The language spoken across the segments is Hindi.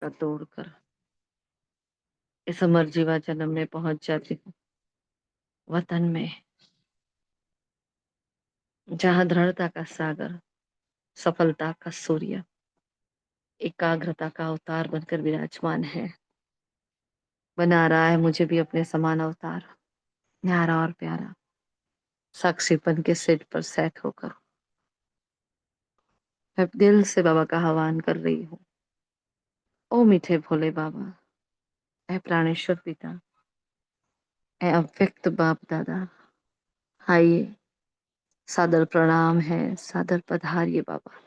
का तोड़कर इस अमर जीवा जन्म में पहुंच जाती हूँ, वतन में जहाँ दृढ़ता का सागर, सफलता का सूर्य, एकाग्रता का अवतार बनकर विराजमान है। बना रहा है मुझे भी अपने समान अवतार, न्यारा और प्यारा, साक्षीपन के सिर पर सेट होकर मैं दिल से बाबा का आह्वान कर रही हूँ। ओ मीठे भोले बाबा, ऐ प्राणेश्वर पिता, ऐ अव्यक्त बाप दादा, आइए, सादर प्रणाम है, सादर पधारिए बाबा।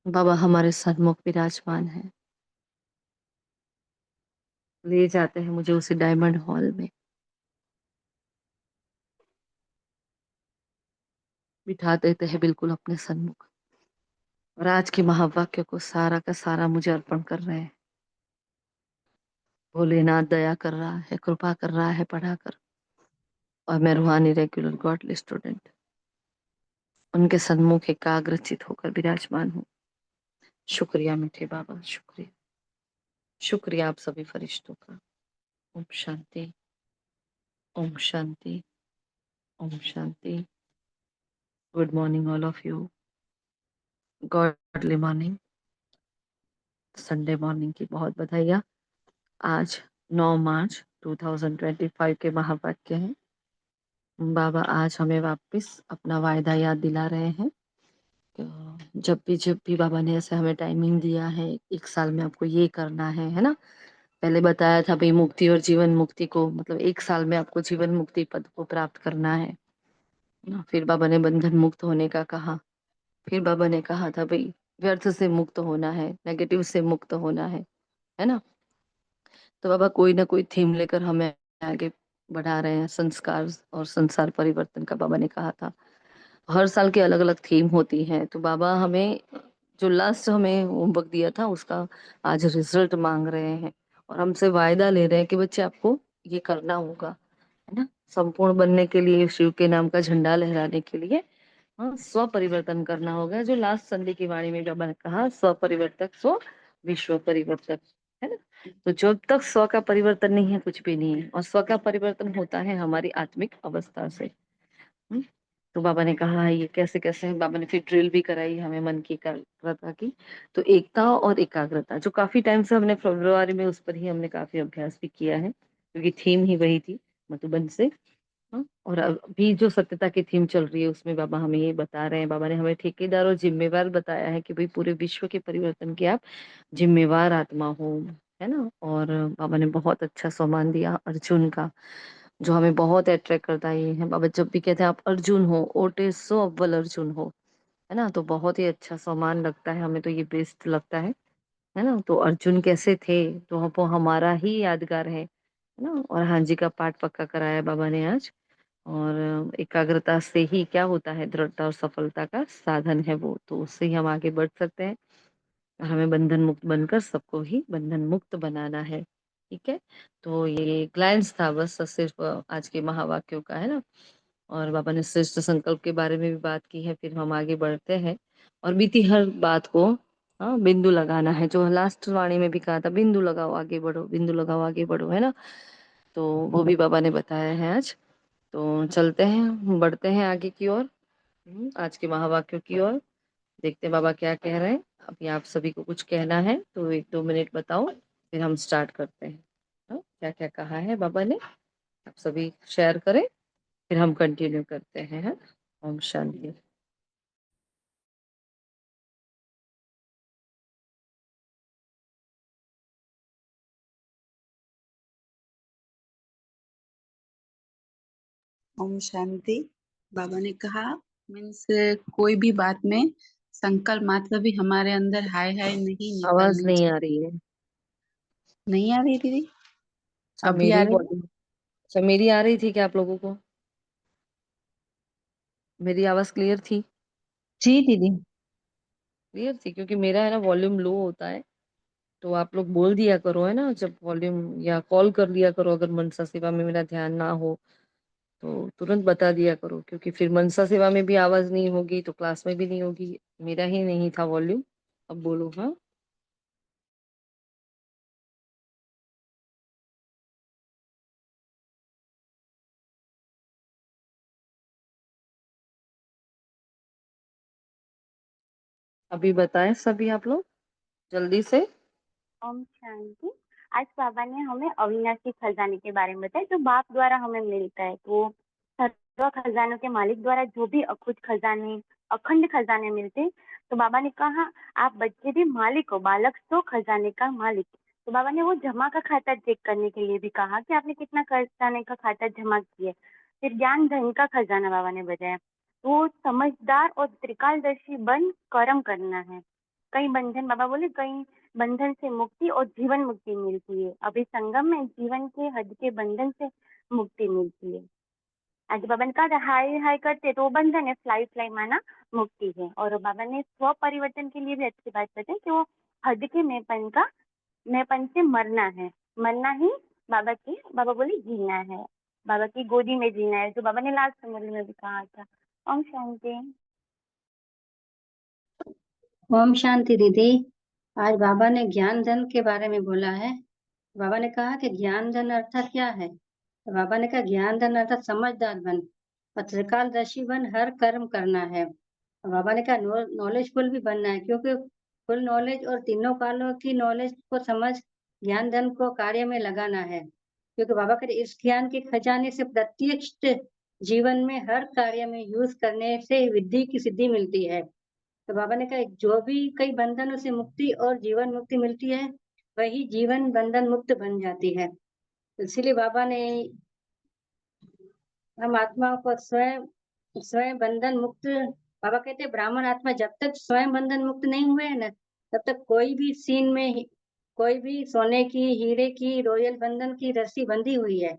बाबा हमारे सन्मुख विराजमान है, ले जाते हैं मुझे उसी डायमंड हॉल में, बिठा देते हैं बिल्कुल अपने सन्मुख, और आज के महावाक्य को सारा का सारा मुझे अर्पण कर रहे हैं। भोलेनाथ दया कर रहा है, कृपा कर रहा है पढ़ाकर, और मैं रूहानी रेगुलर गॉडली स्टूडेंट उनके सन्मुख एकाग्रचित होकर विराजमान हूँ। शुक्रिया मीठे बाबा, शुक्रिया, शुक्रिया आप सभी फरिश्तों का। ओम शांति, ओम शांति, ओम शांति। Good morning all of you. Godly morning, Sunday morning की बहुत बधाइयाँ। आज 9 मार्च 2025 के महावाक्य हैं। बाबा आज हमें वापस अपना वायदा याद दिला रहे हैं। तो जब भी बाबा ने ऐसे हमें टाइमिंग दिया है, 1 साल में आपको ये करना है ना। पहले बताया था भाई मुक्ति और जीवन मुक्ति को, मतलब 1 साल में आपको जीवन मुक्ति पद को प्राप्त करना है ना। फिर बाबा ने बंधन मुक्त होने का कहा। फिर बाबा ने कहा था भाई व्यर्थ से मुक्त होना है, नेगेटिव से मुक्त होना है ना। तो बाबा कोई ना कोई थीम लेकर हमें आगे बढ़ा रहे हैं। संस्कार और संसार परिवर्तन का बाबा ने कहा था। हर साल की अलग अलग थीम होती है। तो बाबा हमें जो लास्ट हमें होमवर्क दिया था उसका आज रिजल्ट मांग रहे हैं, और हमसे वायदा ले रहे हैं कि बच्चे आपको ये करना होगा, है ना। संपूर्ण बनने के लिए, शिव के नाम का झंडा लहराने के लिए, हाँ, स्व परिवर्तन करना होगा। जो लास्ट संडे की वाणी में बाबा ने कहा, स्व परिवर्तक स्व विश्व परिवर्तक, है ना। तो जब तक स्व का परिवर्तन नहीं है कुछ भी नहीं है, और स्व का परिवर्तन होता है हमारी आत्मिक अवस्था से। हम्म, तो बाबा ने कहा ये कैसे कैसे, बाबा ने फिर ड्रिल भी कराई हमें मन की एकाग्रता की। तो एकता और एकाग्रता जो काफी टाइम से हमने फरवरी में उस पर ही हमने काफी अभ्यास भी किया है, क्योंकि थीम ही वही थी मधुबन से। हाँ, और अभी जो सत्यता की थीम चल रही है उसमें बाबा हमें ये बता रहे हैं। बाबा ने हमें ठेकेदार और जिम्मेवार बताया है कि भाई पूरे विश्व के परिवर्तन की आप जिम्मेवार आत्मा हो, है ना। और बाबा ने बहुत अच्छा सम्मान दिया अर्जुन का, जो हमें बहुत अट्रैक्ट करता ही है। बाबा जब भी कहते हैं आप अर्जुन हो, ओटे सो अव्वल अर्जुन हो, है ना। तो बहुत ही अच्छा सम्मान लगता है हमें, तो ये बेस्ट लगता है ना। तो अर्जुन कैसे थे, तो वो हमारा ही यादगार है ना। और हाँ जी का पाठ पक्का कराया बाबा ने आज। और एकाग्रता से ही क्या होता है, दृढ़ता और सफलता का साधन है वो, तो उससे ही हम आगे बढ़ सकते हैं। और हमें बंधन मुक्त बनकर सबको ही बंधन मुक्त बनाना है। ठीक है। तो ये ग्लांस था बस सिर्फ आज के महावाक्यों का, है ना। और बाबा ने श्रेष्ठ संकल्प के बारे में भी बात की है। फिर हम आगे बढ़ते हैं, और बीती हर बात को, हाँ, बिंदु लगाना है। जो लास्ट वाणी में भी कहा था, बिंदु लगाओ आगे बढ़ो, बिंदु लगाओ आगे बढ़ो, है ना। तो वो भी बाबा ने बताया है आज। तो चलते हैं, बढ़ते हैं आगे की ओर, आज के महावाक्यों की ओर। देखते हैं बाबा क्या कह रहे हैं। अभी आप सभी को कुछ कहना है तो 1-2 मिनट बताओ, फिर हम स्टार्ट करते हैं। हाँ, क्या क्या कहा है बाबा ने, आप सभी शेयर करें, फिर हम कंटिन्यू करते हैं, हाँ? ओम शांति। ओम शांति। बाबा ने कहा मीन्स कोई भी बात में संकल्प मात्र भी हमारे अंदर हाय हाय नहीं आवाज निकलनी नहीं आ चाहिए। रही है। नहीं आ रही दीदी? अच्छा, अभी आ मेरी रही है? वॉल्यूम, अच्छा मेरी आ रही थी क्या आप लोगों को? मेरी आवाज क्लियर थी? जी दीदी। क्लियर थी, क्योंकि मेरा है ना वॉल्यूम लो होता है। तो आप लोग बोल दिया करो, है ना, जब वॉल्यूम, या कॉल कर लिया करो अगर मनसा सेवा में मेरा ध्यान ना हो तो तुरंत बता दिया करो, क्योंकि फिर मनसा सेवा में भी आवाज नहीं होगी तो क्लास में भी नहीं होगी। मेरा ही नहीं था वॉल्यूम। अब बोलो, हाँ। अभी बताएं सभी आप लोग जल्दी से। ओम शांति। आज बाबा ने हमें अविनाशी खजाने के बारे में बताया जो बाप द्वारा हमें मिलता है। तो सर्व खजानों के मालिक द्वारा जो भी अखुद खजाने अखंड खजाने मिलते, तो बाबा ने कहा आप बच्चे भी मालिक हो, बालक तो खजाने का मालिक। तो बाबा ने वो जमा का खाता चेक करने के लिए भी कहा कि आपने कितना खजाने का खाता जमा किया। फिर ज्ञान धन का खजाना बाबा ने बताया। वो समझदार और त्रिकालदर्शी बन कर्म करना है। कई बंधन बाबा बोले कई बंधन से मुक्ति और जीवन मुक्ति मिलती है। अभी संगम में जीवन के हद के बंधन से मुक्ति मिलती है। आज बाबा ने कहा हाय हाय करते तो वो बंधन है, फ्लाई फ्लाई माना मुक्ति है। और बाबा ने स्व परिवर्तन के लिए भी अच्छी बात बताई कि वो हद के मैंपन से मरना है। मरना ही बाबा बोले जीना है, बाबा की गोदी में जीना है, जो बाबा ने लास्ट मुरली में भी कहा था। ओम शांति। ओम शांति दीदी। आज बाबा ने ज्ञान धन के बारे में बोला है। बाबा ने कहा कि ज्ञान धन अर्थात क्या है। तो बाबा ने कहा ज्ञान धन अर्थात समझदार बन और त्रिकालदर्शी बन, हर कर्म करना है। और बाबा ने कहा नॉलेजफुल भी बनना है, क्योंकि फुल नॉलेज और तीनों कालों की नॉलेज को समझ ज्ञान धन को कार्य में लगाना है। क्योंकि बाबा कहते इस ज्ञान के खजाने से प्रत्यक्ष जीवन में हर कार्य में यूज करने से विद्धि की सिद्धि मिलती है। तो बाबा ने कहा जो भी कई बंधनों से मुक्ति और जीवन मुक्ति मिलती है, वही जीवन बंधन मुक्त बन जाती है। तो इसीलिए बाबा ने हम आत्माओं को स्वयं स्वयं बंधन मुक्त, बाबा कहते हैं ब्राह्मण आत्मा जब तक स्वयं बंधन मुक्त नहीं हुए है ना, तब तक कोई भी सीन में कोई भी सोने की, हीरे की, रॉयल बंधन की रस्सी बंधी हुई है।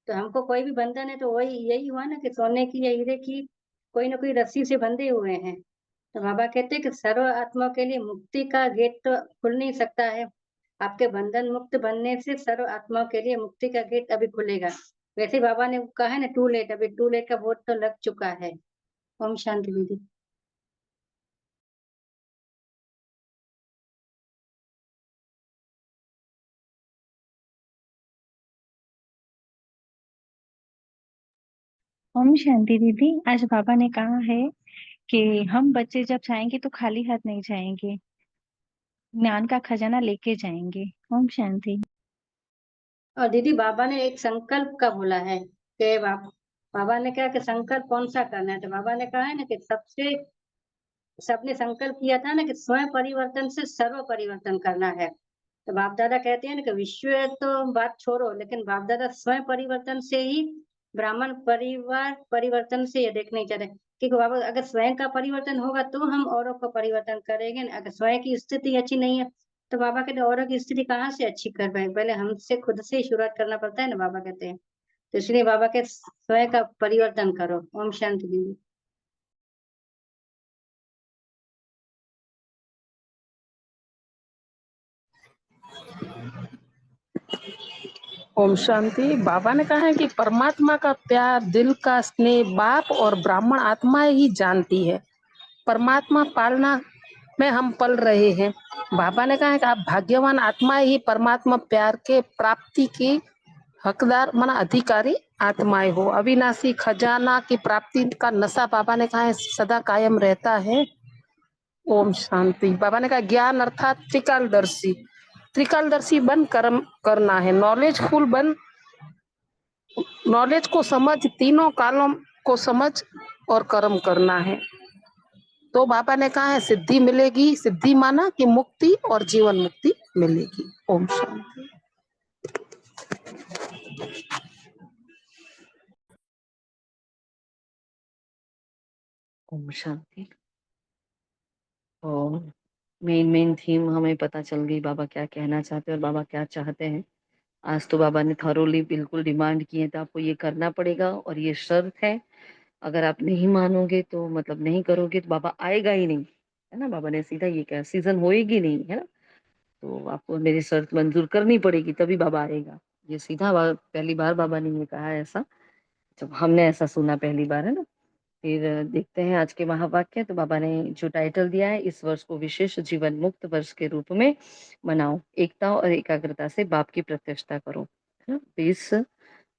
तो हमको कोई भी बंधन है तो वही यही हुआ ना कि सोने की या हीरे की कोई ना कोई रस्सी से बंधे हुए हैं। तो बाबा कहते हैं कि सर्व आत्मा के लिए मुक्ति का गेट तो खुल नहीं सकता है। आपके बंधन मुक्त बनने से सर्व आत्मा के लिए मुक्ति का गेट अभी खुलेगा। वैसे बाबा ने कहा है ना टू लेट, अभी टू लेट का बोर्ड तो लग चुका है। ओम शांति दीदी। ओम शांति दीदी। आज बाबा ने कहा है कि हम बच्चे जब जाएंगे तो खाली हाथ नहीं जाएंगे, ज्ञान का खजाना लेके जाएंगे। ओम शांति। और दीदी बाबा ने एक संकल्प का बोला है कि बाबा ने कहा कि संकल्प कौन सा करना है। तो बाबा ने कहा है ना कि सबने संकल्प किया था ना कि स्वयं परिवर्तन से सर्व परिवर्तन करना है। तो बाप दादा कहते हैं ना कि विश्व तो बात छोड़ो, लेकिन बाप दादा स्वयं परिवर्तन से ही ब्राह्मण परिवार परिवर्तन से ये देखने चाहते हैं। क्योंकि बाबा अगर स्वयं का परिवर्तन होगा तो हम औरों को परिवर्तन करेंगे ना। अगर स्वयं की स्थिति अच्छी नहीं है तो बाबा कहते हैं औरों की स्थिति कहाँ से अच्छी कर पाए, पहले हमसे खुद से ही शुरुआत करना पड़ता है ना, बाबा कहते हैं। तो इसलिए बाबा के स्वयं का परिवर्तन करो। ओम शांति दीदी। ओम शांति। बाबा ने कहा है कि परमात्मा का प्यार, दिल का स्नेह बाप और ब्राह्मण आत्माएं ही जानती है। परमात्मा पालना में हम पल रहे हैं। बाबा ने कहा है कि आप भाग्यवान आत्माएं ही परमात्मा प्यार के प्राप्ति की हकदार माना अधिकारी आत्माएं हो। अविनाशी खजाना की प्राप्ति का नशा बाबा ने कहा है सदा कायम रहता है। ओम शांति। बाबा ने कहा ज्ञान अर्थात त्रिकालदर्शी, त्रिकालदर्शी बन कर्म करना है। नॉलेजफुल बन, नॉलेज को समझ, तीनों कालों को समझ और कर्म करना है। तो बाबा ने कहा है सिद्धि मिलेगी। सिद्धि माना कि मुक्ति और जीवन मुक्ति मिलेगी। ओम शांति। ओम शांति। और मेन थीम हमें पता चल गई बाबा क्या कहना चाहते हैं और बाबा क्या चाहते हैं। आज तो बाबा ने थरोली बिल्कुल डिमांड किए तो आपको ये करना पड़ेगा और ये शर्त है। अगर आप नहीं मानोगे तो मतलब नहीं करोगे तो बाबा आएगा ही नहीं, है ना। बाबा ने सीधा ये कहा सीजन होएगी नहीं, है ना। तो आपको मेरी शर्त मंजूर करनी पड़ेगी तभी बाबा आएगा। ये सीधा पहली बार बाबा ने ये कहा है ऐसा, जब हमने ऐसा सुना पहली बार, है ना। फिर देखते हैं आज के महावाक्य। तो बाबा ने जो टाइटल दिया है, इस वर्ष को विशेष जीवन मुक्त वर्ष के रूप में मनाओ, एकता और एकाग्रता से बाप की प्रत्यक्षता करो, है ना। 20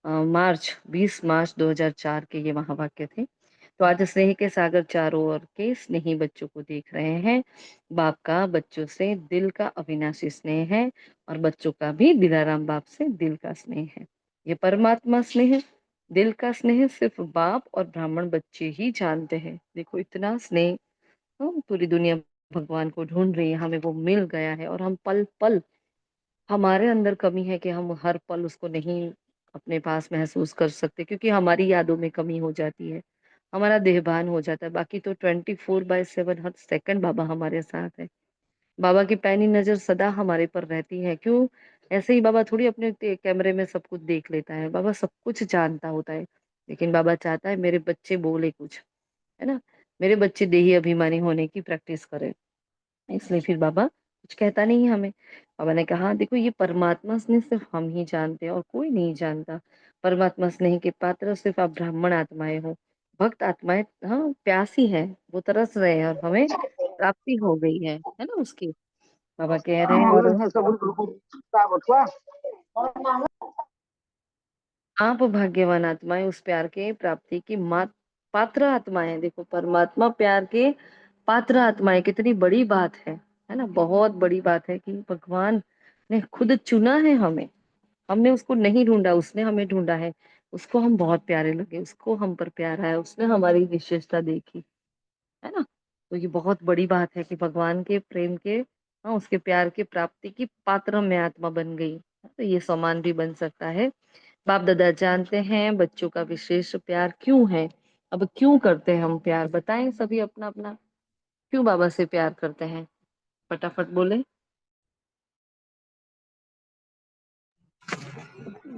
मार्च 20 मार्च 2004 के ये महावाक्य थे। तो आज स्नेह के सागर चारों ओर के स्नेही बच्चों को देख रहे हैं। बाप का बच्चों से दिल का अविनाशी स्नेह है और बच्चों का भी दिलाराम बाप से दिल का स्नेह है। ये परमात्मा स्नेह, दिल का स्नेह सिर्फ बाप और ब्राह्मण बच्चे ही जानते हैं। देखो इतना स्नेह, पूरी दुनिया भगवान को ढूंढ रही है, हमें वो मिल गया है और हम पल पल, हमारे अंदर कमी है कि हम हर पल उसको नहीं अपने पास महसूस कर सकते, क्योंकि हमारी यादों में कमी हो जाती है, हमारा देहभान हो जाता है। बाकी तो 24/7 हर सेकंड बाबा हमारे साथ है। बाबा की पैनी नजर सदा हमारे पर रहती है। क्यों? ऐसे ही बाबा थोड़ी अपने कैमरे में सब कुछ देख लेता है, बाबा सब कुछ जानता होता है। लेकिन बाबा चाहता है मेरे बच्चे बोले कुछ, है ना, मेरे बच्चे देही अभिमानी होने की प्रैक्टिस करें। इसलिए फिर बाबा कुछ कहता नहीं है हमें। बाबा ने कहा देखो ये परमात्मा स्नेह सिर्फ हम ही जानते हैं और कोई नहीं जानता। परमात्मा स्नेह के पात्र सिर्फ आप ब्राह्मण आत्माएं हो। भक्त आत्माएं हाँ प्यासी है, वो तरस रहे हैं और हमें प्राप्ति हो गई है ना उसकी। बाबा कह रहे हैं आप भाग्यवान आत्माएं उस प्यार के प्राप्ति की मात पात्र आत्माएं। देखो परमात्मा प्यार के पात्र आत्माएं, कितनी बड़ी बात है ना, बहुत बड़ी बात है कि भगवान ने खुद चुना है हमें। हमने उसको नहीं ढूंढा, उसने हमें ढूंढा है। उसको हम बहुत प्यारे लगे, उसको हम पर प्यार आया, उसने हमारी विशेषता देखी, है ना। तो ये बहुत बड़ी बात है कि भगवान के प्रेम के, हाँ उसके प्यार की प्राप्ति की पात्र में आत्मा बन गई। तो ये सम्मान भी बन सकता है। बाप दादा जानते हैं बच्चों का विशेष प्यार क्यों है। अब क्यों करते हैं हम प्यार, बताएं सभी अपना अपना, क्यों बाबा से प्यार करते हैं, फटाफट बोले।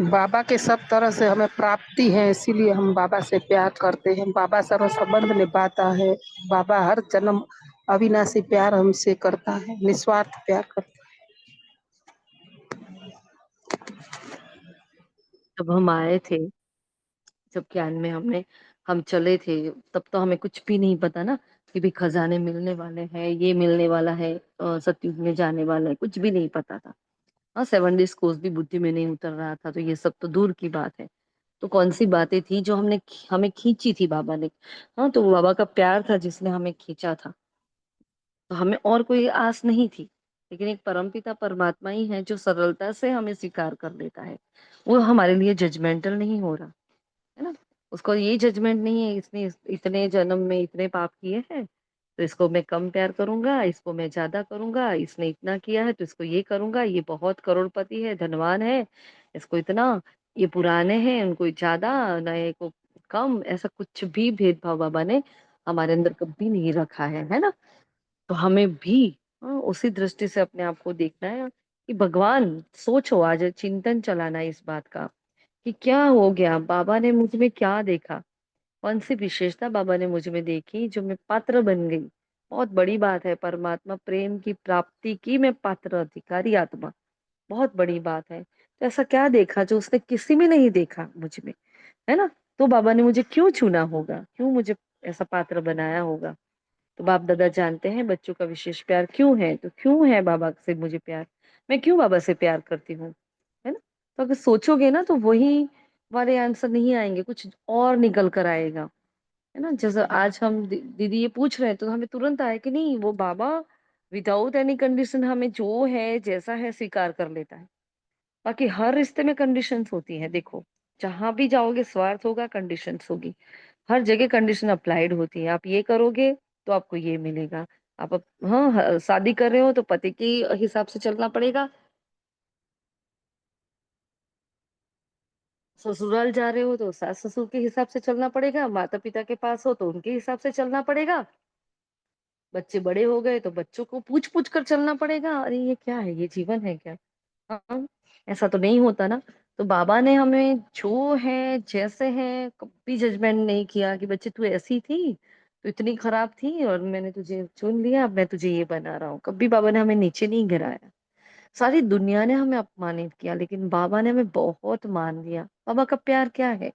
बाबा के सब तरह से हमें प्राप्ति है, इसीलिए हम बाबा से प्यार करते हैं। बाबा सर्व संबंध निभाता है। बाबा हर जन्म अविनाशी प्यार हमसे करता है, निस्वार्थ प्यार करता जब हम आए थे, जब ज्ञान में हम चले थे, तब तो हमें कुछ भी नहीं पता ना कि भी खजाने मिलने वाले हैं, ये मिलने वाला है, सतयुग में जाने वाला है, कुछ भी नहीं पता था। हाँ 7 डेज कोर्स भी बुद्धि में नहीं उतर रहा था, तो ये सब तो दूर की बात है। तो कौन सी बातें थी जो हमें खींची थी बाबा ने। हाँ तो वो बाबा का प्यार था जिसने हमें खींचा था। तो हमें और कोई आस नहीं थी। लेकिन एक परमपिता परमात्मा ही है जो सरलता से हमें स्वीकार कर लेता है। वो हमारे लिए जजमेंटल नहीं हो रहा, है ना। उसको ये जजमेंट नहीं है इसने इतने जन्म में इतने पाप किए हैं तो इसको मैं कम प्यार करूंगा, इसको मैं ज्यादा करूंगा, इसने इतना किया है तो इसको ये करूंगा, ये बहुत करोड़पति है, धनवान है, इसको इतना, ये पुराने हैं उनको ज्यादा, नए को कम, ऐसा कुछ भी भेदभाव बाबा ने हमारे अंदर कभी नहीं रखा है ना। तो हमें भी उसी दृष्टि से अपने आप को देखना है कि भगवान, सोचो आज चिंतन चलाना है इस बात का कि क्या हो गया, बाबा ने मुझ में क्या देखा, कौन सी विशेषता बाबा ने मुझ में देखी जो मैं पात्र बन गई। बहुत बड़ी बात है, परमात्मा प्रेम की प्राप्ति की मैं पात्र अधिकारी आत्मा, बहुत बड़ी बात है। तो ऐसा क्या देखा जो उसने किसी में नहीं देखा मुझ में, है ना। तो बाबा ने मुझे क्यों चुना होगा, क्यों मुझे ऐसा पात्र बनाया होगा। तो बाप दादा जानते हैं बच्चों का विशेष प्यार क्यों है, तो क्यों है बाबा से मुझे प्यार, मैं क्यों बाबा से प्यार करती हूँ, है ना। तो अगर सोचोगे ना तो वही वाले आंसर नहीं आएंगे, कुछ और निकल कर आएगा, है ना। जैसे आज हम दीदी ये पूछ रहे हैं तो हमें तुरंत आया कि नहीं, वो बाबा विदाउट एनी कंडीशन हमें जो है जैसा है स्वीकार कर लेता है। बाकी हर रिश्ते में कंडीशंस होती हैं, देखो जहां भी जाओगे स्वार्थ होगा, कंडीशंस होगी, हर जगह कंडीशन अप्लाइड होती है। आप ये करोगे तो आपको ये मिलेगा। हाँ शादी कर रहे हो तो पति के हिसाब से चलना पड़ेगा, ससुराल जा रहे हो तो सास ससुर के हिसाब से चलना पड़ेगा, माता पिता के पास हो तो उनके हिसाब से चलना पड़ेगा, बच्चे बड़े हो गए तो बच्चों को पूछ पूछ कर चलना पड़ेगा। अरे ये क्या है, ये जीवन है क्या। हाँ ऐसा तो नहीं होता ना। तो बाबा ने हमें जो है जैसे है कभी जजमेंट नहीं किया कि बच्चे तू ऐसी थी, तो इतनी खराब थी और मैंने तुझे चुन लिया, अब मैं तुझे ये बना रहा हूँ। कभी बाबा ने हमें नीचे नहीं गिराया। सारी दुनिया ने हमें अपमानित किया लेकिन बाबा ने हमें बहुत मान लिया। बाबा का प्यार क्या है,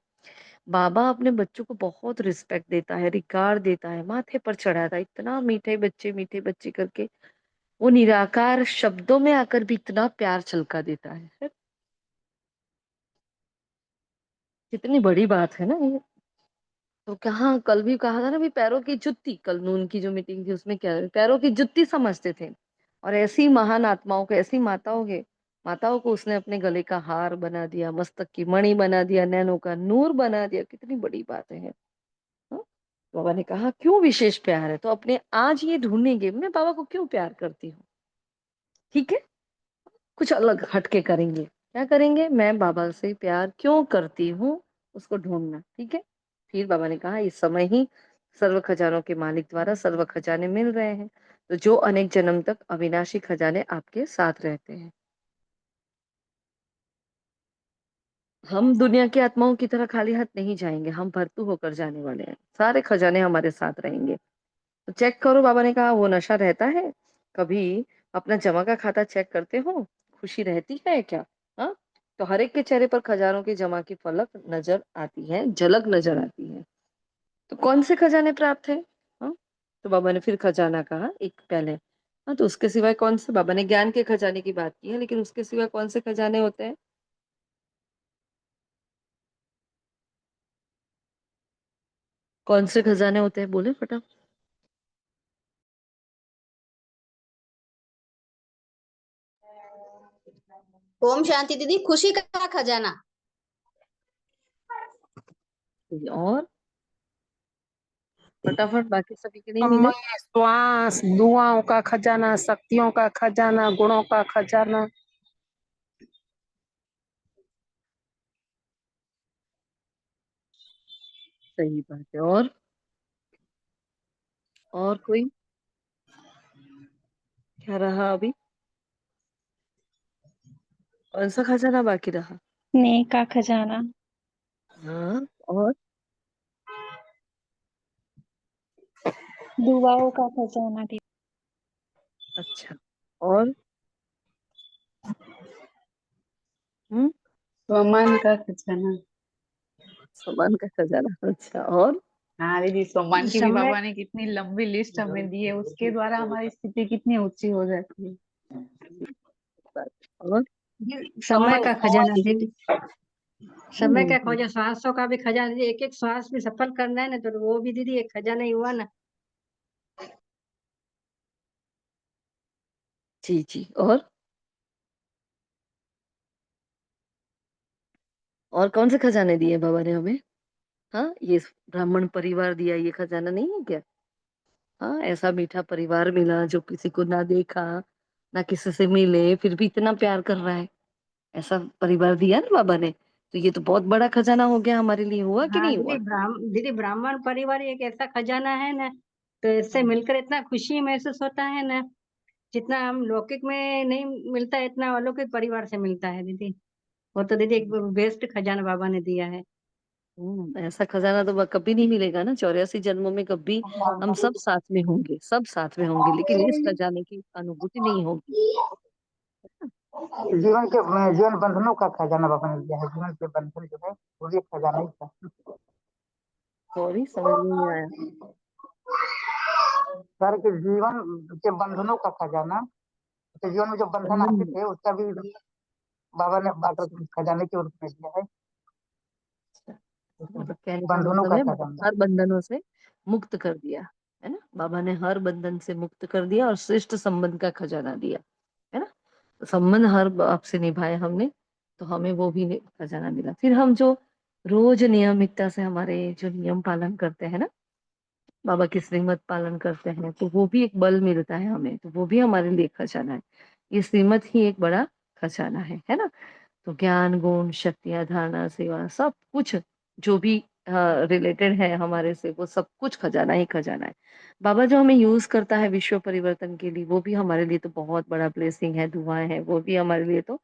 बाबा अपने बच्चों को बहुत रिस्पेक्ट देता है, रिगार्ड देता है, माथे पर चढ़ाता है, इतना मीठे बच्चे करके वो निराकार शब्दों में आकर भी इतना प्यार छलका देता है। कितनी बड़ी बात है ना ये। तो कहाँ कल भी कहा था ना भी पैरों की जुत्ती, कल नून की जो मीटिंग थी उसमें क्या पैरों की जुत्ती समझते थे। और ऐसी महान आत्माओं को, ऐसी माताओं को उसने अपने गले का हार बना दिया, मस्तक की मणि बना दिया, नैनों का नूर बना दिया। कितनी बड़ी बात है। हाँ? बाबा ने कहा क्यों विशेष प्यार है, तो अपने आज ये ढूंढेंगे मैं बाबा को क्यों प्यार करती हूँ। ठीक है, कुछ अलग हटके करेंगे। क्या करेंगे, मैं बाबा से प्यार क्यों करती हूँ, उसको ढूंढना। ठीक है। फिर बाबा ने कहा इस समय ही सर्व खजानों के मालिक द्वारा सर्व खजाने मिल रहे हैं, तो जो अनेक जन्म तक अविनाशी खजाने आपके साथ रहते हैं। हम दुनिया की आत्माओं की तरह खाली हाथ नहीं जाएंगे, हम भरतू होकर जाने वाले हैं। सारे खजाने हमारे साथ रहेंगे। तो चेक करो, बाबा ने कहा वो नशा रहता है। कभी अपना जमा का खाता चेक करते हो, खुशी रहती है क्या? हाँ, तो हर एक के चेहरे पर खजानों की जमा की फलक नजर आती है, झलक नजर आती है। तो कौन से खजाने प्राप्त है? हाँ, तो बाबा ने फिर खजाना कहा एक पहले। हाँ, तो उसके सिवाय कौन से, बाबा ने ज्ञान के खजाने की बात की है, लेकिन उसके सिवाय कौन से खजाने होते हैं? कौन से खजाने होते हैं, बोले फटाफट। ओम शांति दीदी, खुशी का खजाना। और फटाफट, बाकी सभी के नहीं मिले? समय, श्वास, दुआओं का खजाना, शक्तियों का खजाना, गुणों का खजाना। सही बात है। और कोई क्या रहा अभी? कौन सा खजाना बाकी रहा? स्नेह का खजाना। हाँ, और दुआओं का खजाना दीदी। अच्छा, और हम्म, सम्मान का खजाना। सामान का खजाना। अच्छा, और हाँ दीदी, सम्मान की भी समय बाबा ने कितनी लंबी लिस्ट हमें दी है, उसके द्वारा हमारी स्थिति कितनी ऊंची हो जाती है। और समय का खजाना दीदी। समय हम्म, का खोजा, श्वासों का भी खजाना दीदी। एक एक श्वास भी सफल करना है ना, तो वो भी दीदी एक खजाना ही हुआ ना। जी जी। और कौन से खजाने दिए बाबा ने हमें? हाँ, ये ब्राह्मण परिवार दिया, ये खजाना नहीं है क्या? हाँ, ऐसा मीठा परिवार मिला जो किसी को ना देखा, ना किसी से मिले, फिर भी इतना प्यार कर रहा है। ऐसा परिवार दिया ना बाबा ने, तो ये तो बहुत बड़ा खजाना हो गया हमारे लिए। हुआ कि हाँ नहीं दीदी, हुआ? दीदी ब्राह्मण परिवार एक ऐसा खजाना है ना, तो इससे मिलकर इतना खुशी महसूस होता है ना, जितना हम लौकिक में नहीं मिलता है, इतना अलौकिक परिवार से मिलता है दीदी। वो तो दीदी एक बेस्ट खजाना बाबा ने दिया है। ऐसा खजाना तो कभी नहीं मिलेगा ना, 84 जन्मों में कभी। हम सब साथ में होंगे, सब साथ में होंगे, लेकिन इस खजाने की अनुभूति नहीं होगी। जीवन बंधनों का खजाना बाबा ने दिया है। जीवन के बंधन जो है वो भी एक खजाना ही था। सॉरी, समझ में नहीं आया। सर के जीवन के बंधनों का खजाना, तो जीवन में जो बंधन आते बंधन, थे उसका भी बाबा ने बाटर खजाने के रूप में दिया है। मतलब कहने का बंधनों मतलब का है खजाना। हर बंधनों से मुक्त कर दिया, है ना। बाबा ने हर बंधन से मुक्त कर दिया और श्रेष्ठ संबंध का खजाना दिया, है ना। तो संबंध हर बाप से निभाए हमने, तो हमें वो भी खजाना मिला। फिर हम जो रोज नियमितता से हमारे जो नियम पालन करते हैं ना, बाबा की श्रीमत पालन करते हैं, तो वो भी एक बल मिलता है हमें, तो वो भी हमारे लिए खजाना है। ये श्रीमत ही एक बड़ा खजाना है ना। तो ज्ञान, गुण, शक्तियां, धारणा, सेवा, सब कुछ जो भी रिलेटेड है हमारे से, वो सब कुछ खजाना ही खजाना है। बाबा जो हमें यूज करता है विश्व परिवर्तन के लिए, वो भी हमारे लिए तो बहुत बड़ा ब्लेसिंग है, दुआएं है, वो भी हमारे लिए तो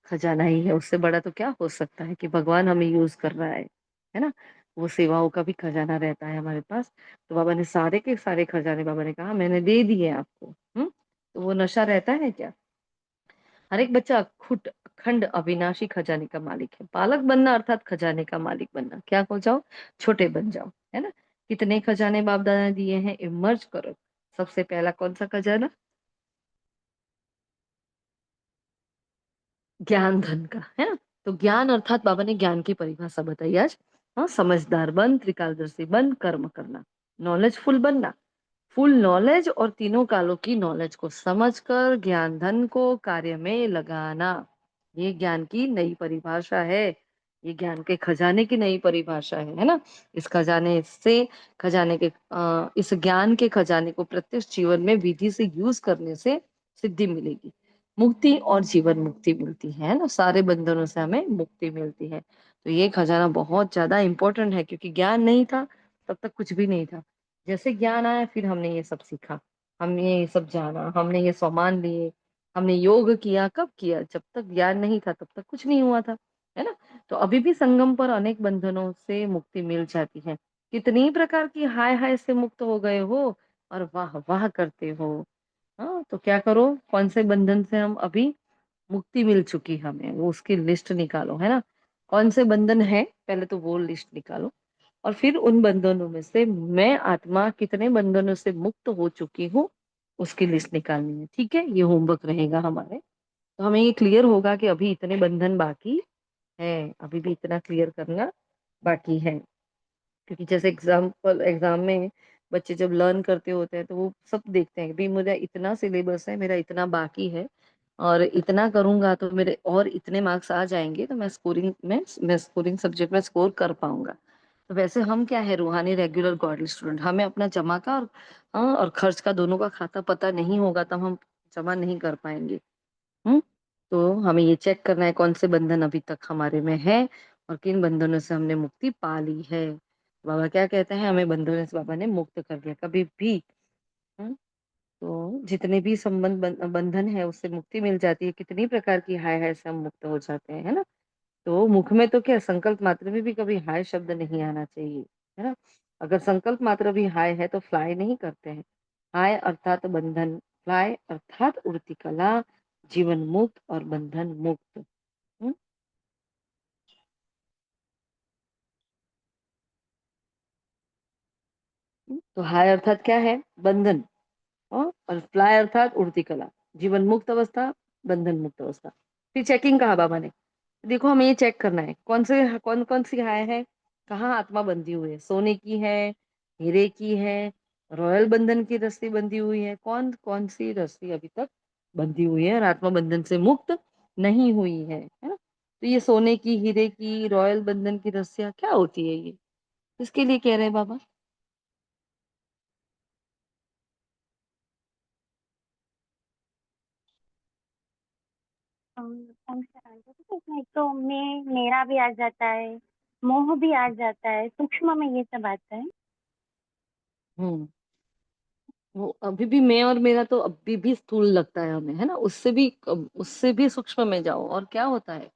खजाना ही है। उससे बड़ा तो क्या हो सकता है कि भगवान हमें यूज कर रहा है ना। वो सेवाओं का भी खजाना रहता है हमारे पास। तो बाबा ने सारे के सारे खजाने, बाबा ने कहा मैंने दे दिए आपको। तो वो नशा रहता है क्या? हर एक बच्चा अखुट अखंड अविनाशी खजाने का मालिक है। बालक बनना अर्थात खजाने का मालिक बनना। क्या हो जाओ, छोटे बन जाओ, है ना। कितने खजाने बाप दादा ने दिए हैं, इमर्ज करो। सबसे पहला कौन सा खजाना? ज्ञान धन का, है ना। तो ज्ञान अर्थात बाबा ने ज्ञान की परिभाषा बताई आज। हाँ, हाँ, समझदार बन, त्रिकालदर्शी बन, कर्म करना, नॉलेजफुल बनना, फुल नॉलेज और तीनों कालों की नॉलेज को समझकर ज्ञान धन को कार्य में लगाना। ये ज्ञान की नई परिभाषा है, ये ज्ञान के खजाने की नई परिभाषा है ना। इस खजाने से खजाने के इस ज्ञान के खजाने को प्रत्यक्ष जीवन में विधि से यूज करने से सिद्धि मिलेगी, मुक्ति और जीवन मुक्ति मिलती है ना। सारे बंधनों से हमें मुक्ति मिलती है। तो ये खजाना बहुत ज्यादा इंपॉर्टेंट है, क्योंकि ज्ञान नहीं था तब तक कुछ भी नहीं था। जैसे ज्ञान आया फिर हमने ये सब सीखा, हमने ये सब जाना, हमने ये सामान लिए, हमने योग किया। कब किया? जब तक ज्ञान नहीं था तब तक कुछ नहीं हुआ था, है ना। तो अभी भी संगम पर अनेक बंधनों से मुक्ति मिल जाती है। कितनी प्रकार की हाय हाय से मुक्त हो गए हो और वाह वाह करते हो। हाँ, तो क्या करो, कौन से बंधन से हम अभी मुक्ति मिल चुकी हमें, वो उसकी लिस्ट निकालो, है ना। कौन से बंधन है पहले तो वो लिस्ट निकालो, और फिर उन बंधनों में से मैं आत्मा कितने बंधनों से मुक्त हो चुकी हूँ उसकी लिस्ट निकालनी है। ठीक है, ये होमवर्क रहेगा हमारे। तो हमें ये क्लियर होगा कि अभी इतने बंधन बाकी है, अभी भी इतना क्लियर करना बाकी है। क्योंकि जैसे एग्जाम में बच्चे जब लर्न करते होते हैं तो वो सब देखते हैं कि भाई मेरा इतना सिलेबस है, मेरा इतना बाकी है, और इतना करूंगा तो मेरे और इतने मार्क्स आ जाएंगे, तो मैं स्कोरिंग सब्जेक्ट में स्कोर कर पाऊंगा। तो वैसे हम क्या है, रूहानी रेगुलर गॉडली स्टूडेंट, हमें अपना जमा का और हाँ, और खर्च का दोनों का खाता पता नहीं होगा तब हम जमा नहीं कर पाएंगे। हम्म। तो हमें ये चेक करना है कौन से बंधन अभी तक हमारे में है और किन बंधनों से हमने मुक्ति पा ली है। बाबा क्या कहते हैं, हमें बंधनों से बाबा ने मुक्त कर दिया कभी भी। हम्म। तो जितने भी बंधन है उससे मुक्ति मिल जाती है। कितनी प्रकार की हाय हाय से हम मुक्त हो जाते हैं, है ना। तो मुख में तो क्या, संकल्प मात्र में भी कभी हाय शब्द नहीं आना चाहिए, है ना। अगर संकल्प मात्र भी हाय है तो फ्लाई नहीं करते हैं। हाय अर्थात बंधन, फ्लाई अर्थात उड़ती कला, जीवन मुक्त और बंधन मुक्त। हम्म। तो हाय अर्थात क्या है, बंधन, और फ्लाई अर्थात उड़ती कला, जीवन मुक्त अवस्था, बंधन मुक्त अवस्था। फिर चेकिंग कहा बाबा ने, देखो हमें ये चेक करना है कौन कौन सी हाय है, कहाँ आत्मा बंधी हुई है। सोने की है, हीरे की है, रॉयल बंधन की रस्सी बंधी हुई है, कौन कौन सी रस्सी अभी तक बंधी हुई है और आत्मा बंधन से मुक्त नहीं हुई है ना। तो ये सोने की, हीरे की, रॉयल बंधन की रस्सियां क्या होती है, ये किसके लिए कह रहे हैं बाबा? इसमें एक तो मैं मेरा भी आ जाता है, मोह भी आ जाता है, सूक्ष्म में ये सब आता है। हम्म। वो अभी भी मैं और मेरा तो अभी भी स्थूल लगता है हमें, है ना। उससे भी सूक्ष्म में जाओ और क्या होता है,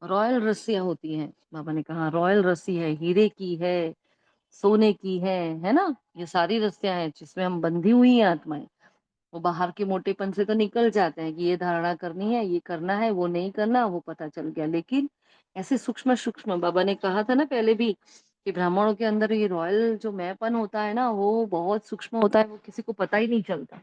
रॉयल रस्सियां होती हैं। बाबा ने कहा रॉयल रस्सी है, हीरे की है, सोने की है ना। ये सारी रस्सियां हैं जिसमें हम बंधी हुई हैं आत्माएं। वो बाहर के मोटेपन से तो निकल जाते हैं कि ये धारणा करनी है, ये करना है, वो नहीं करना, वो पता चल गया। लेकिन ऐसे सूक्ष्म सूक्ष्म, बाबा ने कहा था ना पहले भी कि ब्राह्मणों के अंदर ये रॉयल जो मैंपन होता है ना, वो बहुत सूक्ष्म होता है, वो किसी को पता ही नहीं चलता।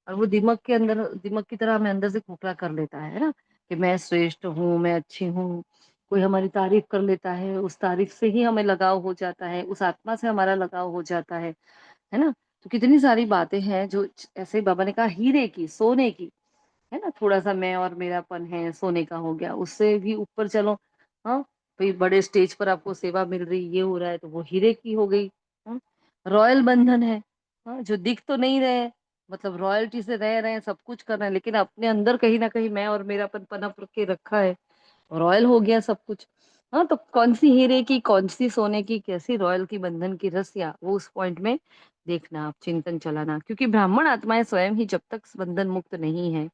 और वो दिमाग के अंदर, दिमाग की तरह हमें अंदर से खोखला कर लेता है ना, कि मैं श्रेष्ठ हूँ, मैं अच्छी हूँ। कोई हमारी तारीफ कर लेता है, उस तारीफ से ही हमें लगाव हो जाता है, उस आत्मा से हमारा लगाव हो जाता है ना। तो कितनी सारी बातें हैं जो ऐसे ही बाबा ने कहा, हीरे की, सोने की, है ना। थोड़ा सा मैं और मेरापन है, सोने का हो गया, उससे भी ऊपर चलो। हाँ, भाई बड़े स्टेज पर आपको सेवा मिल रही, ये हो रहा है, तो वो हीरे की हो गई। हाँ, रॉयल बंधन है, हाँ, जो दिख तो नहीं रहे, मतलब रॉयल्टी से रह रहे हैं, सब कुछ कर रहे हैं, लेकिन अपने अंदर कहीं ना कहीं मैं और मेरापन पनप के रखा है, रॉयल हो गया सब कुछ। हाँ, तो कौन सी हीरे की, कौन सी सोने की, कैसी रॉयल की बंधन की रस्सियां, वो उस पॉइंट में देखना आप, चिंतन चलाना। क्योंकि ब्राह्मण आत्माएं स्वयं ही जब तक बंधन मुक्त नहीं है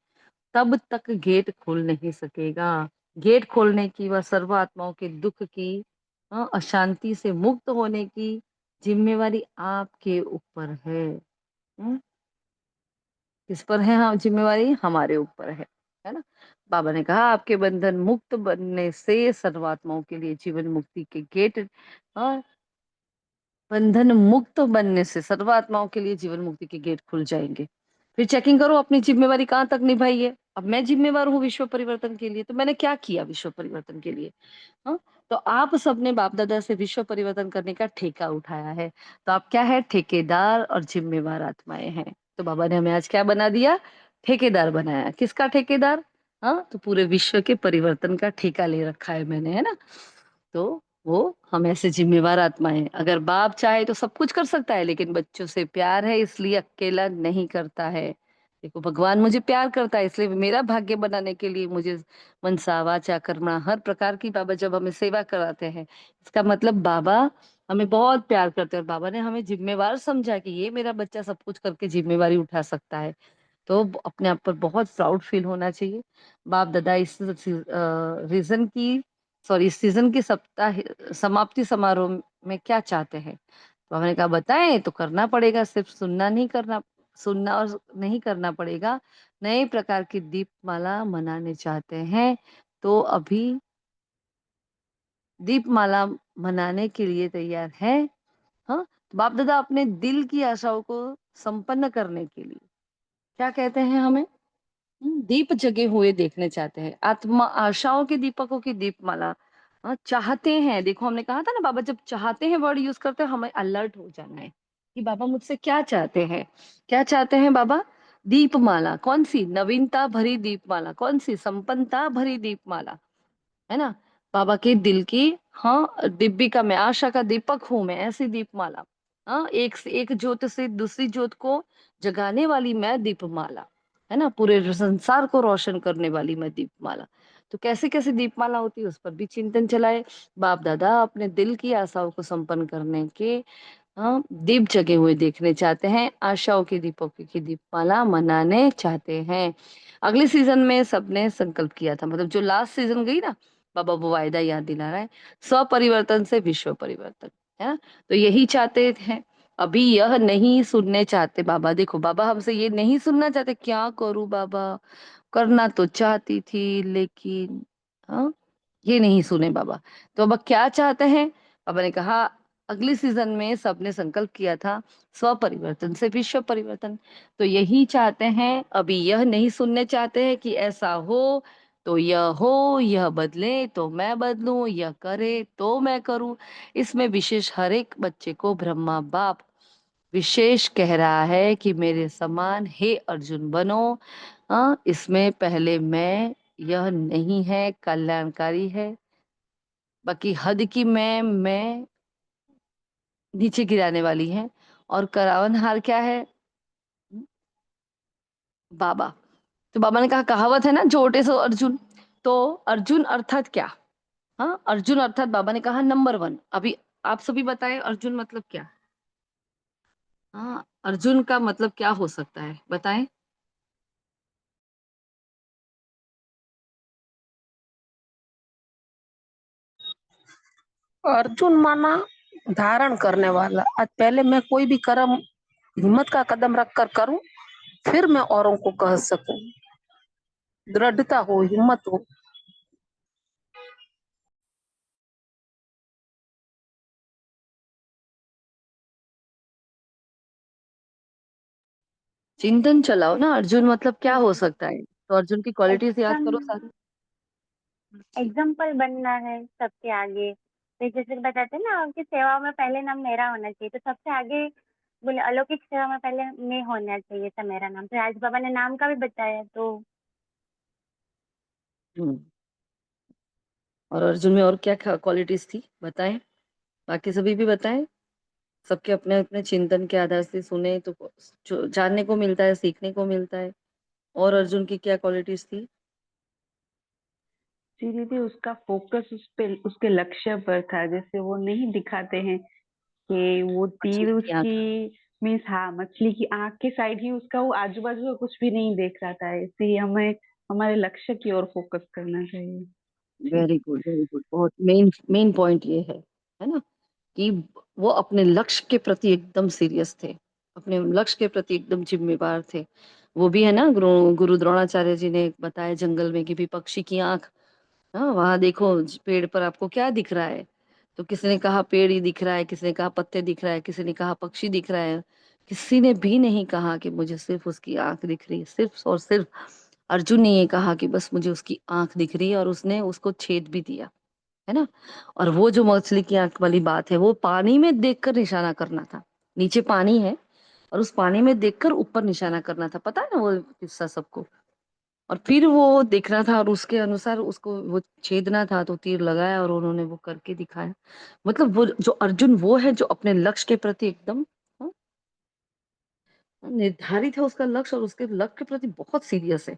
तब तक गेट खोल नहीं सकेगा। गेट खोलने की व सर्व आत्माओं के दुख की, अशांति से मुक्त होने की जिम्मेवारी आपके ऊपर है। हम्म, किस पर है? हाँ, जिम्मेवारी हमारे ऊपर है ना। बाबा ने कहा आपके बंधन मुक्त बनने से सर्वात्माओं के लिए जीवन मुक्ति के गेट, हाँ, बंधन मुक्त बनने से सर्वात्माओं के लिए जीवन मुक्ति के गेट खुल जाएंगे। फिर चेकिंग करो अपनी जिम्मेवारी कहाँ तक निभाई है। अब मैं जिम्मेवार हूँ विश्व परिवर्तन के लिए, तो मैंने क्या किया विश्व परिवर्तन के लिए। हाँ, तो आप सबने बाप दादा से विश्व परिवर्तन करने का ठेका उठाया है। तो आप क्या है? ठेकेदार और जिम्मेवार आत्माएं हैं। तो बाबा ने हमें आज क्या बना दिया? ठेकेदार बनाया। किसका ठेकेदार? हाँ, तो पूरे विश्व के परिवर्तन का ठेका ले रखा है मैंने, है ना। तो वो हम ऐसे जिम्मेवार आत्माएं हैं। अगर बाप चाहे तो सब कुछ कर सकता है, लेकिन बच्चों से प्यार है इसलिए अकेला नहीं करता है। देखो, भगवान मुझे प्यार करता है, इसलिए मेरा भाग्य बनाने के लिए मुझे मनसा वाचा कर्मणा हर प्रकार की बाबा जब हमें सेवा कराते हैं, इसका मतलब बाबा हमें बहुत प्यार करते हैं, और बाबा ने हमें जिम्मेवार समझा कि ये मेरा बच्चा सब कुछ करके जिम्मेवारी उठा सकता है। तो अपने आप पर बहुत प्राउड फील होना चाहिए। बाप दादा इस रीजन की सॉरी इस सीजन की सप्ताह समाप्ति समारोह में क्या चाहते हैं? तो हमने कहा बताएं, तो करना पड़ेगा, सिर्फ सुनना और नहीं करना पड़ेगा। नए प्रकार की दीपमाला मनाने चाहते हैं, तो अभी दीपमाला मनाने के लिए तैयार है। हाँ, तो बाप दादा अपने दिल की आशाओं को संपन्न करने के लिए क्या कहते हैं हमें? दीप जगे हुए देखने चाहते हैं। आत्मा आशाओं के दीपकों की दीपमाला चाहते हैं। देखो, हमने कहा था ना, बाबा जब चाहते हैं वर्ड यूज करते हैं, हमें अलर्ट हो जाना है कि बाबा मुझसे क्या चाहते हैं। क्या चाहते हैं बाबा? दीपमाला। कौन सी? नवीनता भरी दीपमाला। कौन सी? संपन्नता भरी दीपमाला, है ना। बाबा के दिल की, हाँ, डिब्बी का मैं आशा का दीपक हूं, मैं ऐसी दीपमाला। हाँ, एक से एक ज्योत से दूसरी ज्योत को जगाने वाली मैं दीपमाला, है ना। पूरे संसार को रोशन करने वाली मैं दीपमाला। तो कैसे कैसे दीपमाला होती है, उस पर भी चिंतन चलाए। बाप दादा अपने दिल की आशाओं को संपन्न करने के, हाँ, दीप जगे हुए देखने चाहते हैं। आशाओं के दीपों की दीपमाला मनाने चाहते हैं। अगले सीजन में सबने संकल्प किया था, मतलब जो लास्ट सीजन गई ना, बाबा वो वायदा याद दिला रहा है। स्व परिवर्तन से विश्व परिवर्तन, है ना। तो यही चाहते हैं। अभी यह नहीं सुनने चाहते बाबा। देखो, बाबा हमसे ये नहीं सुनना चाहते। क्या करूं बाबा, करना तो चाहती थी लेकिन, हाँ, ये नहीं सुने बाबा। तो अब क्या चाहते हैं? बाबा ने कहा अगले सीजन में सबने संकल्प किया था स्व परिवर्तन से विश्व परिवर्तन। तो यही चाहते हैं। अभी यह नहीं सुनने चाहते हैं कि ऐसा हो तो यह हो, यह बदले तो मैं बदलूं, यह करे तो मैं करूं। इसमें विशेष हर एक बच्चे को ब्रह्मा बाप विशेष कह रहा है कि मेरे समान हे अर्जुन बनो। इसमें पहले यह नहीं है, कल्याणकारी है। बाकी हद की मैं नीचे गिराने वाली है। और करावनहार क्या है? बाबा। तो बाबा ने कहा, कहावत है ना, छोटे सो अर्जुन। तो अर्जुन अर्थात क्या? हाँ, अर्जुन अर्थात बाबा ने कहा नंबर वन। अभी आप सभी बताएं अर्जुन मतलब क्या? हाँ, अर्जुन का मतलब क्या हो सकता है, बताएं। अर्जुन माना धारण करने वाला। आज पहले मैं कोई भी कर्म हिम्मत का कदम रख कर करूं, फिर मैं औरों को कह सकूं। दृढ़ता हो, हिम्मत हो। चिंतन चलाओ ना, अर्जुन मतलब क्या हो सकता है। तो अर्जुन की क्वालिटीज याद करो एकदम सारी। एग्जाम्पल बनना है सबके आगे। तो जैसे कि बताते हैं ना, आपकी सेवा में पहले नाम मेरा होना चाहिए, तो सबसे आगे बोले अलौकिक सेवा में पहले मैं होना चाहिए था, मेरा नाम। तो आज बाबा ने नाम का भी बताया, तो हम्म। और अर्जुन में और क्या क्वालिटीज थी, बताएं। बाकी सभी भी बताएं। सबके अपने अपने चिंतन के आधार से सुने तो जानने को मिलता है, सीखने को मिलता है। और अर्जुन की क्या क्वालिटीज थी? जी दीदी, उसका फोकस उस पे, उसके लक्ष्य पर था। जैसे वो नहीं दिखाते हैं कि वो मछली तीर की आंख। उसकी, मीन्स हाँ, मछली की आंख के साइड ही उसका, वो आजू बाजू का कुछ भी नहीं देख रहा था। इसलिए हमें हमारे लक्ष्य की ओर फोकस करना चाहिए। जी। Very good, very good. बहुत मेन मेन पॉइंट ये है ना, कि वो अपने लक्ष्य के प्रति एकदम सीरियस थे, अपने लक्ष्य के प्रति एकदम जिम्मेवार थे। वो भी है ना, गुरु गुरु द्रोणाचार्य जी ने बताया जंगल में कि भी पक्षी की आंख। हाँ, वहां देखो पेड़ पर आपको क्या दिख रहा है? तो किसी ने कहा पेड़ ही दिख रहा है, किसी ने कहा पत्ते दिख रहा है, किसी ने कहा पक्षी दिख रहा है। किसी ने भी नहीं कहा कि मुझे सिर्फ उसकी आंख दिख रही है। सिर्फ और सिर्फ अर्जुन ने ये कहा कि बस मुझे उसकी आंख दिख रही है, और उसने उसको छेद भी दिया। है ना। और वो जो मछली की आंख वाली बात है, वो पानी में देखकर निशाना करना था। नीचे पानी है और उस पानी में देखकर ऊपर निशाना करना था, पता है ना वो किस्सा सबको। और फिर वो देखना था और उसके अनुसार उसको वो छेदना था, तो तीर लगाया और उन्होंने वो करके दिखाया। मतलब वो जो अर्जुन वो है जो अपने लक्ष्य के प्रति एकदम हाँ, निर्धारित है उसका लक्ष्य, और उसके लक्ष्य के प्रति बहुत सीरियस है।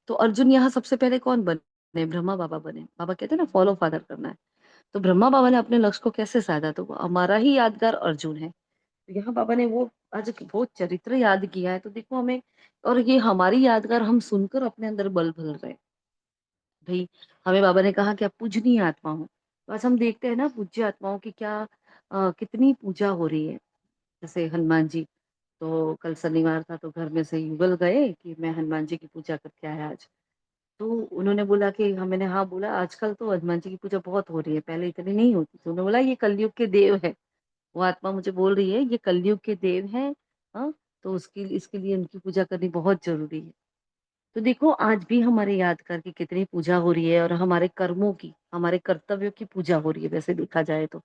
तो अर्जुन यहाँ सबसे पहले कौन बने? ब्रह्मा बाबा बने। बाबा कहते हैं ना फॉलो फादर करना है। तो ब्रह्मा बाबा ने अपने लक्ष्य को कैसे साधा? तो वो हमारा ही यादगार अर्जुन है। तो यहाँ बाबा ने वो आज वो चरित्र याद किया है, तो देखो हमें, और ये हमारी यादगार हम सुनकर अपने अंदर बल भर रहे हैं। भाई हमें बाबा ने कहा कि आप पूजनीय आत्मा हो। तो आज हम देखते हैं ना पूज्य आत्माओं की क्या कितनी पूजा हो रही है। जैसे हनुमान जी, तो कल शनिवार था तो घर में से युगल गए कि मैं हनुमान जी की पूजा करके आया आज। तो उन्होंने बोला कि हाँ, मैंने हाँ बोला, आजकल तो हनुमान जी की पूजा बहुत हो रही है, पहले इतनी नहीं होती। तो उन्होंने बोला ये कलयुग के देव है। वो आत्मा मुझे बोल रही है ये कलयुग के देव हैं। हाँ, तो उसकी इसके लिए उनकी पूजा करनी बहुत जरूरी है। तो देखो आज भी हमारे यादगार की कितनी पूजा हो रही है, और हमारे कर्मों की, हमारे कर्तव्यों की पूजा हो रही है वैसे देखा जाए तो।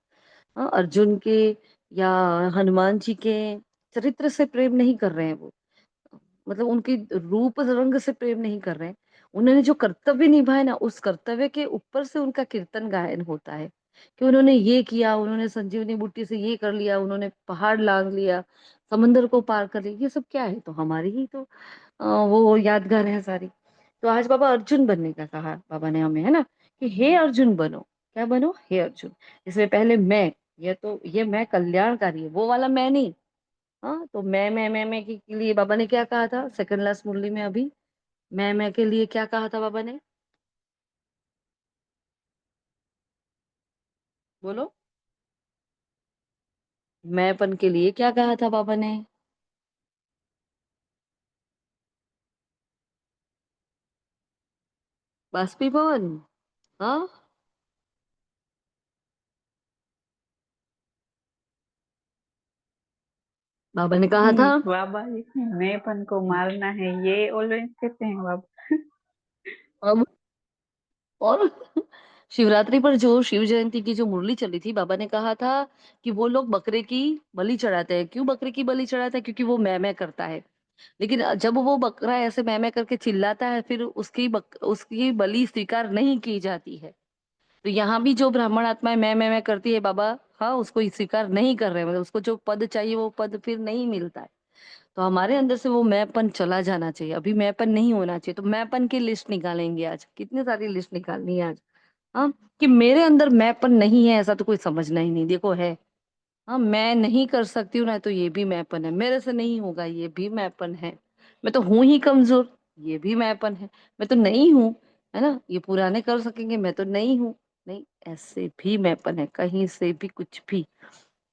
हाँ, अर्जुन के या हनुमान जी के चरित्र से प्रेम नहीं कर रहे हैं वो, मतलब उनके रूप रंग से प्रेम नहीं कर रहे हैं। उन्होंने जो कर्तव्य निभाए ना, उस कर्तव्य के ऊपर से उनका कीर्तन गायन होता है कि उन्होंने ये किया, उन्होंने संजीवनी बूटी से ये कर लिया, उन्होंने पहाड़ लांग लिया, समंदर को पार कर लिया। ये सब क्या है? तो हमारी ही तो वो यादगार है सारी। तो आज बाबा अर्जुन बनने का कहा बाबा ने हमें, है ना, कि हे अर्जुन बनो। क्या बनो? हे अर्जुन। इसमें पहले मैं, ये मैं कल्याणकारी है, वो वाला मैं नहीं। हाँ, तो मैं के लिए बाबा ने क्या कहा था सेकंड लास्ट मुरली में अभी? मैं के लिए क्या कहा था बाबा ने? बोलो। मैंपन के लिए क्या कहा था बाबा ने? बाष्पीभवन। हाँ, बाबा ने कहा था। बाबा जी मैंपन को मारना है, ये ऑलवेज कहते हैं बाबा। अब और शिवरात्रि पर जो शिव जयंती की जो मुरली चली थी, बाबा ने कहा था कि वो लोग बकरे की बलि चढ़ाते हैं। क्यों बकरे की बलि चढ़ाते हैं? क्योंकि वो मैं करता है। लेकिन जब वो बकरा ऐसे मैं करके चिल्लाता है, फिर उसकी बलि स्वीकार नहीं की जाती है। तो यहाँ भी जो ब्राह्मण आत्माएं मैं करती है, बाबा हाँ उसको स्वीकार नहीं कर रहे हैं, मतलब उसको जो पद चाहिए वो पद फिर नहीं मिलता है। तो हमारे अंदर से वो मैंपन चला जाना चाहिए, अभी मैंपन नहीं होना चाहिए। तो मैंपन की लिस्ट निकालेंगे आज, कितनी सारी लिस्ट निकालनी है आज। हाँ, कि मेरे अंदर मैंपन नहीं है ऐसा तो कोई समझना ही नहीं, देखो है। हाँ, मैं नहीं कर सकती हूँ ना, तो ये भी मैंपन है। मेरे से नहीं होगा, ये भी मैंपन है। मैं तो हूं ही कमजोर, ये भी मैंपन है। मैं तो नहीं हूँ, है ना, ये पुराने कर सकेंगे, मैं तो नहीं हूँ। नहीं, ऐसे भी मैंपन है, कहीं से भी कुछ भी।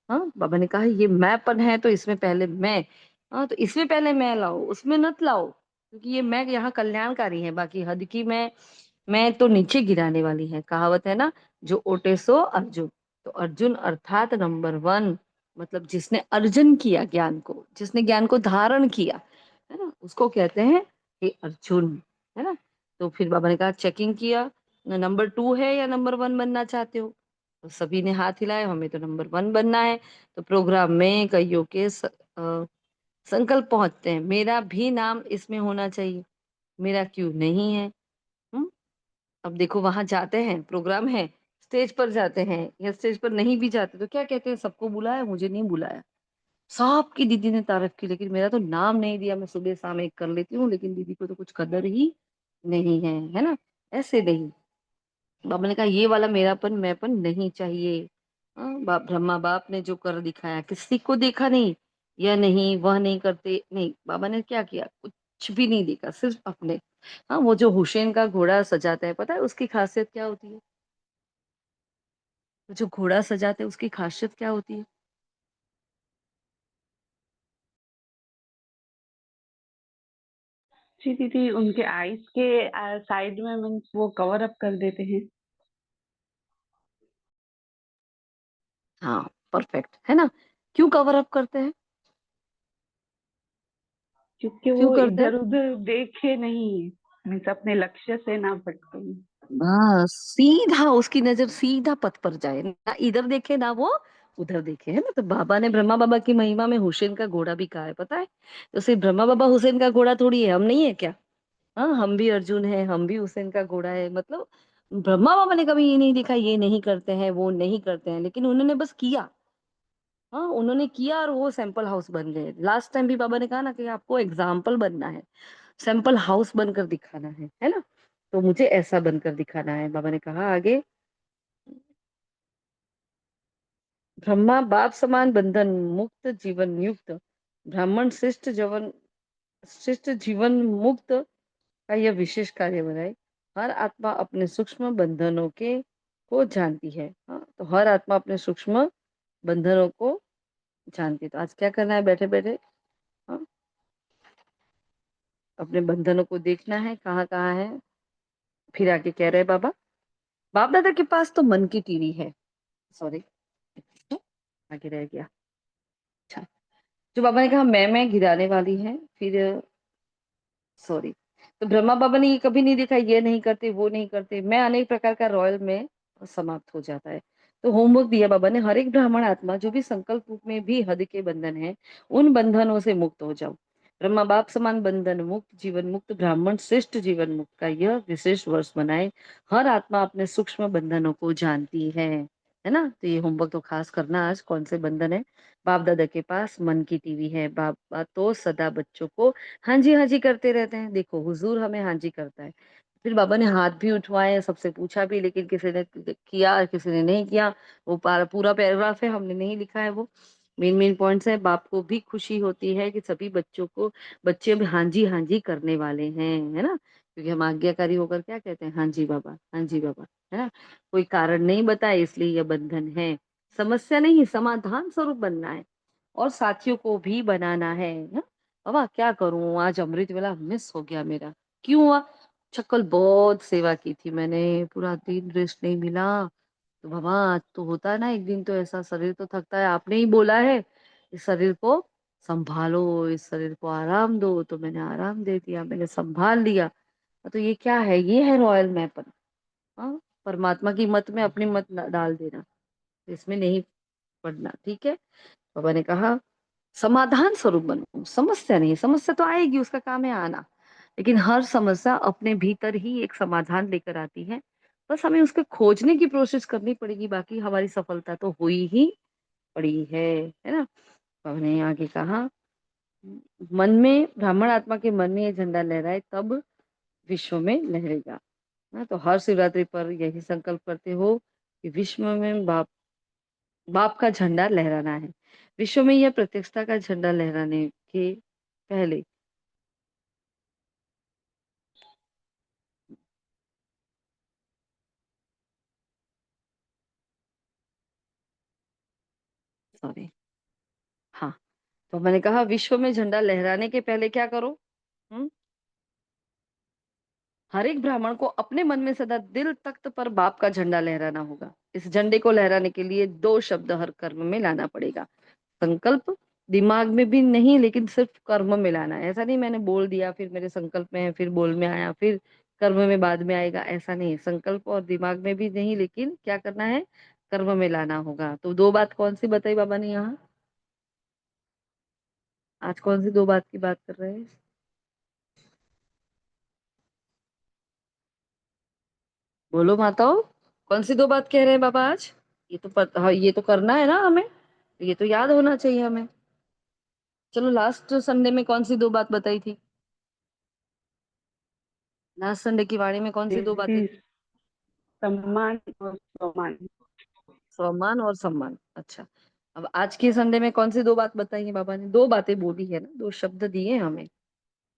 हाँ, बाबा ने कहा ये मैंपन है, तो इसमें पहले मैं, हाँ तो इसमें पहले मैं लाओ, उसमें मत लाओ, क्योंकि ये मैं यहाँ कल्याणकारी है, बाकी हद की मैं तो नीचे गिराने वाली है। कहावत है ना, जो ओटे सो अर्जुन। तो अर्जुन अर्थात नंबर वन, मतलब जिसने अर्जन किया ज्ञान को, जिसने ज्ञान को धारण किया, है ना, उसको कहते हैं हे अर्जुन, है ना। तो फिर बाबा ने कहा चेकिंग किया, नंबर टू है या नंबर वन बनना चाहते हो? तो सभी ने हाथ हिलाए, हमें तो नंबर वन बनना है। तो प्रोग्राम में कईयों के संकल्प पहुंचते हैं, मेरा भी नाम इसमें होना चाहिए, मेरा क्यों नहीं है? हम्म। अब देखो वहां जाते हैं, प्रोग्राम है, स्टेज पर जाते हैं या स्टेज पर नहीं भी जाते, तो क्या कहते हैं? सबको बुलाया, मुझे नहीं बुलाया। सबकी दीदी ने तारीफ की, लेकिन मेरा तो नाम नहीं दिया। मैं सुबह शाम एक कर लेती हूँ, लेकिन दीदी को तो कुछ कदर ही नहीं है ना। ऐसे नहीं, बाबा ने कहा ये वाला मेरापन मैंपन नहीं चाहिए। हाँ, ब्रह्मा बाप ने जो कर दिखाया, किसी को देखा नहीं, यह नहीं वह नहीं करते नहीं। बाबा ने क्या किया? कुछ भी नहीं देखा, सिर्फ अपने। हाँ, वो जो हुसैन का घोड़ा सजाता है, पता है उसकी खासियत क्या होती है? वो जो घोड़ा सजाते हैं उसकी खासियत क्या होती है? जी दीदी, उनके आईज के साइड में मीन्स वो कवर अप कर देते हैं। हाँ, परफेक्ट है ना। क्यों कवर अप करते हैं? क्योंकि क्यों वो करते हैं? इधर उधर देखे नहीं, मीन्स अपने लक्ष्य से ना भटके। बस सीधा उसकी नजर सीधा पथ पर जाए, ना इधर देखे ना वो उधर देखे, है ना। तो बाबा ने ब्रह्मा बाबा की महिमा में हुसैन का घोड़ा भी कहा है, पता है। तो सिर्फ ब्रह्मा बाबा हुसैन का घोड़ा थोड़ी है, हम नहीं है क्या। हाँ, हम भी अर्जुन है, हम भी हुसैन का घोड़ा है, मतलब ब्रह्मा बाबा ने कभी ये नहीं लिखा ये नहीं करते हैं वो नहीं करते हैं, लेकिन उन्होंने बस किया। हाँ, उन्होंने किया और वो सैंपल हाउस बन गए। लास्ट टाइम भी बाबा ने कहा ना कि आपको एग्जाम्पल बनना है, सैंपल हाउस बनकर दिखाना है ना। तो मुझे ऐसा बनकर दिखाना है, बाबा ने कहा आगे। ब्रह्मा बाप समान बंधन मुक्त जीवन युक्त, ब्राह्मण शिष्ट जीवन मुक्त का यह विशेष कार्य बनाए। हर आत्मा अपने सूक्ष्म बंधनों के को जानती है। हाँ, तो हर आत्मा अपने सूक्ष्म बंधनों को जानती है। तो आज क्या करना है, बैठे बैठे हाँ, अपने बंधनों को देखना है कहाँ कहाँ है। फिर आगे कह रहे बाबा, बाप दादा के पास तो मन की टीवी है। सॉरी, आगे रह गया। अच्छा, जो बाबा ने कहा मैं गिराने वाली है, फिर सॉरी। तो ब्रह्मा बाबा ने ये कभी नहीं देखा ये नहीं करते वो नहीं करते, मैं अनेक प्रकार का रॉयल में समाप्त हो जाता है। तो होमवर्क दिया बाबा ने, हर एक ब्राह्मण आत्मा जो भी संकल्प रूप में भी हद के बंधन है, उन बंधनों से मुक्त हो जाओ। ब्रह्मा बाप समान बंधन मुक्त जीवन मुक्त ब्राह्मण श्रेष्ठ जीवन मुक्त का यह विशेष वर्ष मनाए। हर आत्मा अपने सूक्ष्म बंधनों को जानती है ना। तो ये होमवर्क तो खास करना आज, कौन से बंधन है। बाप दादा के पास मन की टीवी है, बाबा तो सदा बच्चों को हाँ जी करते रहते हैं। देखो हुजूर हमें हाँ जी करता है। फिर बाबा ने हाथ भी उठवाए, सबसे पूछा भी, लेकिन किसी ने किया किसी ने नहीं किया। वो पूरा पैराग्राफ है, हमने नहीं लिखा है। वो मेन मेन पॉइंट्स है। बाप को भी खुशी होती है कि सभी बच्चे अब हाँ जी करने वाले हैं, है ना। क्योंकि हम आज्ञाकारी होकर क्या कहते हैं, हाँ जी बाबा, है ना। कोई कारण नहीं बताए, इसलिए यह बंधन है। समस्या नहीं, समाधान स्वरूप बनना है और साथियों को भी बनाना है ना। बाबा क्या करूं, आज अमृत वेला मिस हो गया मेरा। क्यों हुआ, चक्कल बहुत सेवा की थी मैंने, पूरा दिन रेस्ट नहीं मिला। तो बाबा आज तो होता है ना, एक दिन तो ऐसा शरीर तो थकता है, आपने ही बोला है इस शरीर को संभालो, इस शरीर को आराम दो, तो मैंने आराम दे दिया, मैंने संभाल लिया। तो ये क्या है, ये है रॉयल मैपन। हाँ, परमात्मा की मत में अपनी मत डाल देना, इसमें नहीं पड़ना, ठीक है। बाबा ने कहा समाधान स्वरूप बनो, समस्या नहीं, समस्या तो आएगी, उसका काम है आना, लेकिन हर समस्या अपने भीतर ही एक समाधान लेकर आती है। बस हमें उसके खोजने की कोशिश करनी पड़ेगी, बाकी हमारी सफलता तो हुई ही पड़ी है ना। बाबा ने आगे कहा, मन में ब्राह्मण आत्मा के मन में ये झंडा लहराए तब विश्व में लहरेगा। हाँ, तो हर शिवरात्रि पर यही संकल्प करते हो कि विश्व में बाप बाप का झंडा लहराना है। विश्व में यह प्रत्यक्षता का झंडा लहराने के पहले सॉरी, हाँ, तो मैंने कहा विश्व में झंडा लहराने के पहले क्या करो। हम्म, हर एक ब्राह्मण को अपने मन में सदा दिल तख्त पर बाप का झंडा लहराना होगा। इस झंडे को लहराने के लिए दो शब्द हर कर्म में लाना पड़ेगा। संकल्प दिमाग में भी नहीं, लेकिन सिर्फ कर्म में लाना है। ऐसा नहीं मैंने बोल दिया फिर मेरे संकल्प में है, फिर बोल में आया, फिर कर्म में बाद में आएगा, ऐसा नहीं। संकल्प और दिमाग में भी नहीं, लेकिन क्या करना है, कर्म में लाना होगा। तो दो बात कौन सी बताई बाबा ने यहाँ, आज कौन सी दो बात की बात कर रहे हैं। बोलो माताओं, कौन सी दो बात कह रहे हैं बाबा आज। ये तो हाँ, ये तो करना है ना हमें, ये तो याद होना चाहिए हमें। चलो लास्ट संडे में कौन सी दो बात बताई थी, लास्ट संडे की वाणी में कौन सी दो बातें दीदी, थी। सम्मान और सम्मान। सम्मान और सम्मान, अच्छा। अब आज के संडे में कौन सी दो बात बताई है बाबा ने, दो बातें बोली है ना, दो शब्द दिए हमें,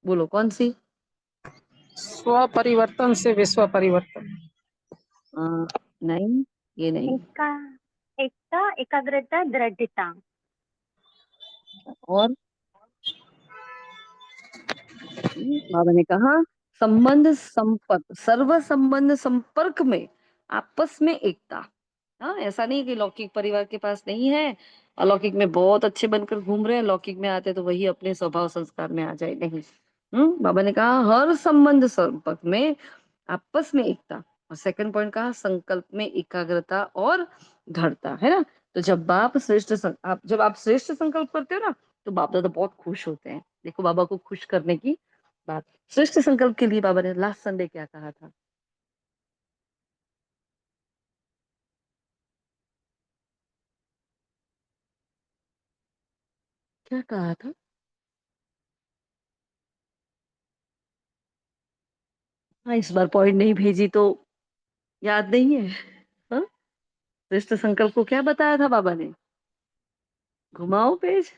बोलो कौन सी। स्व परिवर्तन से विश्व परिवर्तन। आ, नहीं, ये नहीं। एका एकता, एकाग्रता, दृढ़ता। और बाबा ने कहा संबंध संपर्क, सर्व संबंध संपर्क में आपस में एकता। हाँ, ऐसा नहीं कि लौकिक परिवार के पास नहीं है, अलौकिक में बहुत अच्छे बनकर घूम रहे हैं, लौकिक में आते तो वही अपने स्वभाव संस्कार में आ जाए, नहीं। बाबा ने कहा हर संबंध संपर्क में आपस में एकता। और सेकंड पॉइंट कहा संकल्प में एकाग्रता और दृढ़ता, है ना। तो जब आप श्रेष्ठ संकल्प करते हो ना, तो बाप दादा बहुत खुश होते हैं। देखो बाबा को खुश करने की बात। श्रेष्ठ संकल्प के लिए बाबा ने लास्ट संडे क्या कहा था? क्या कहा था? हाँ, इस बार पॉइंट नहीं भेजी तो याद नहीं है। हाँ, श्रेष्ठ संकल्प को क्या बताया था बाबा ने? घुमाओ पेज,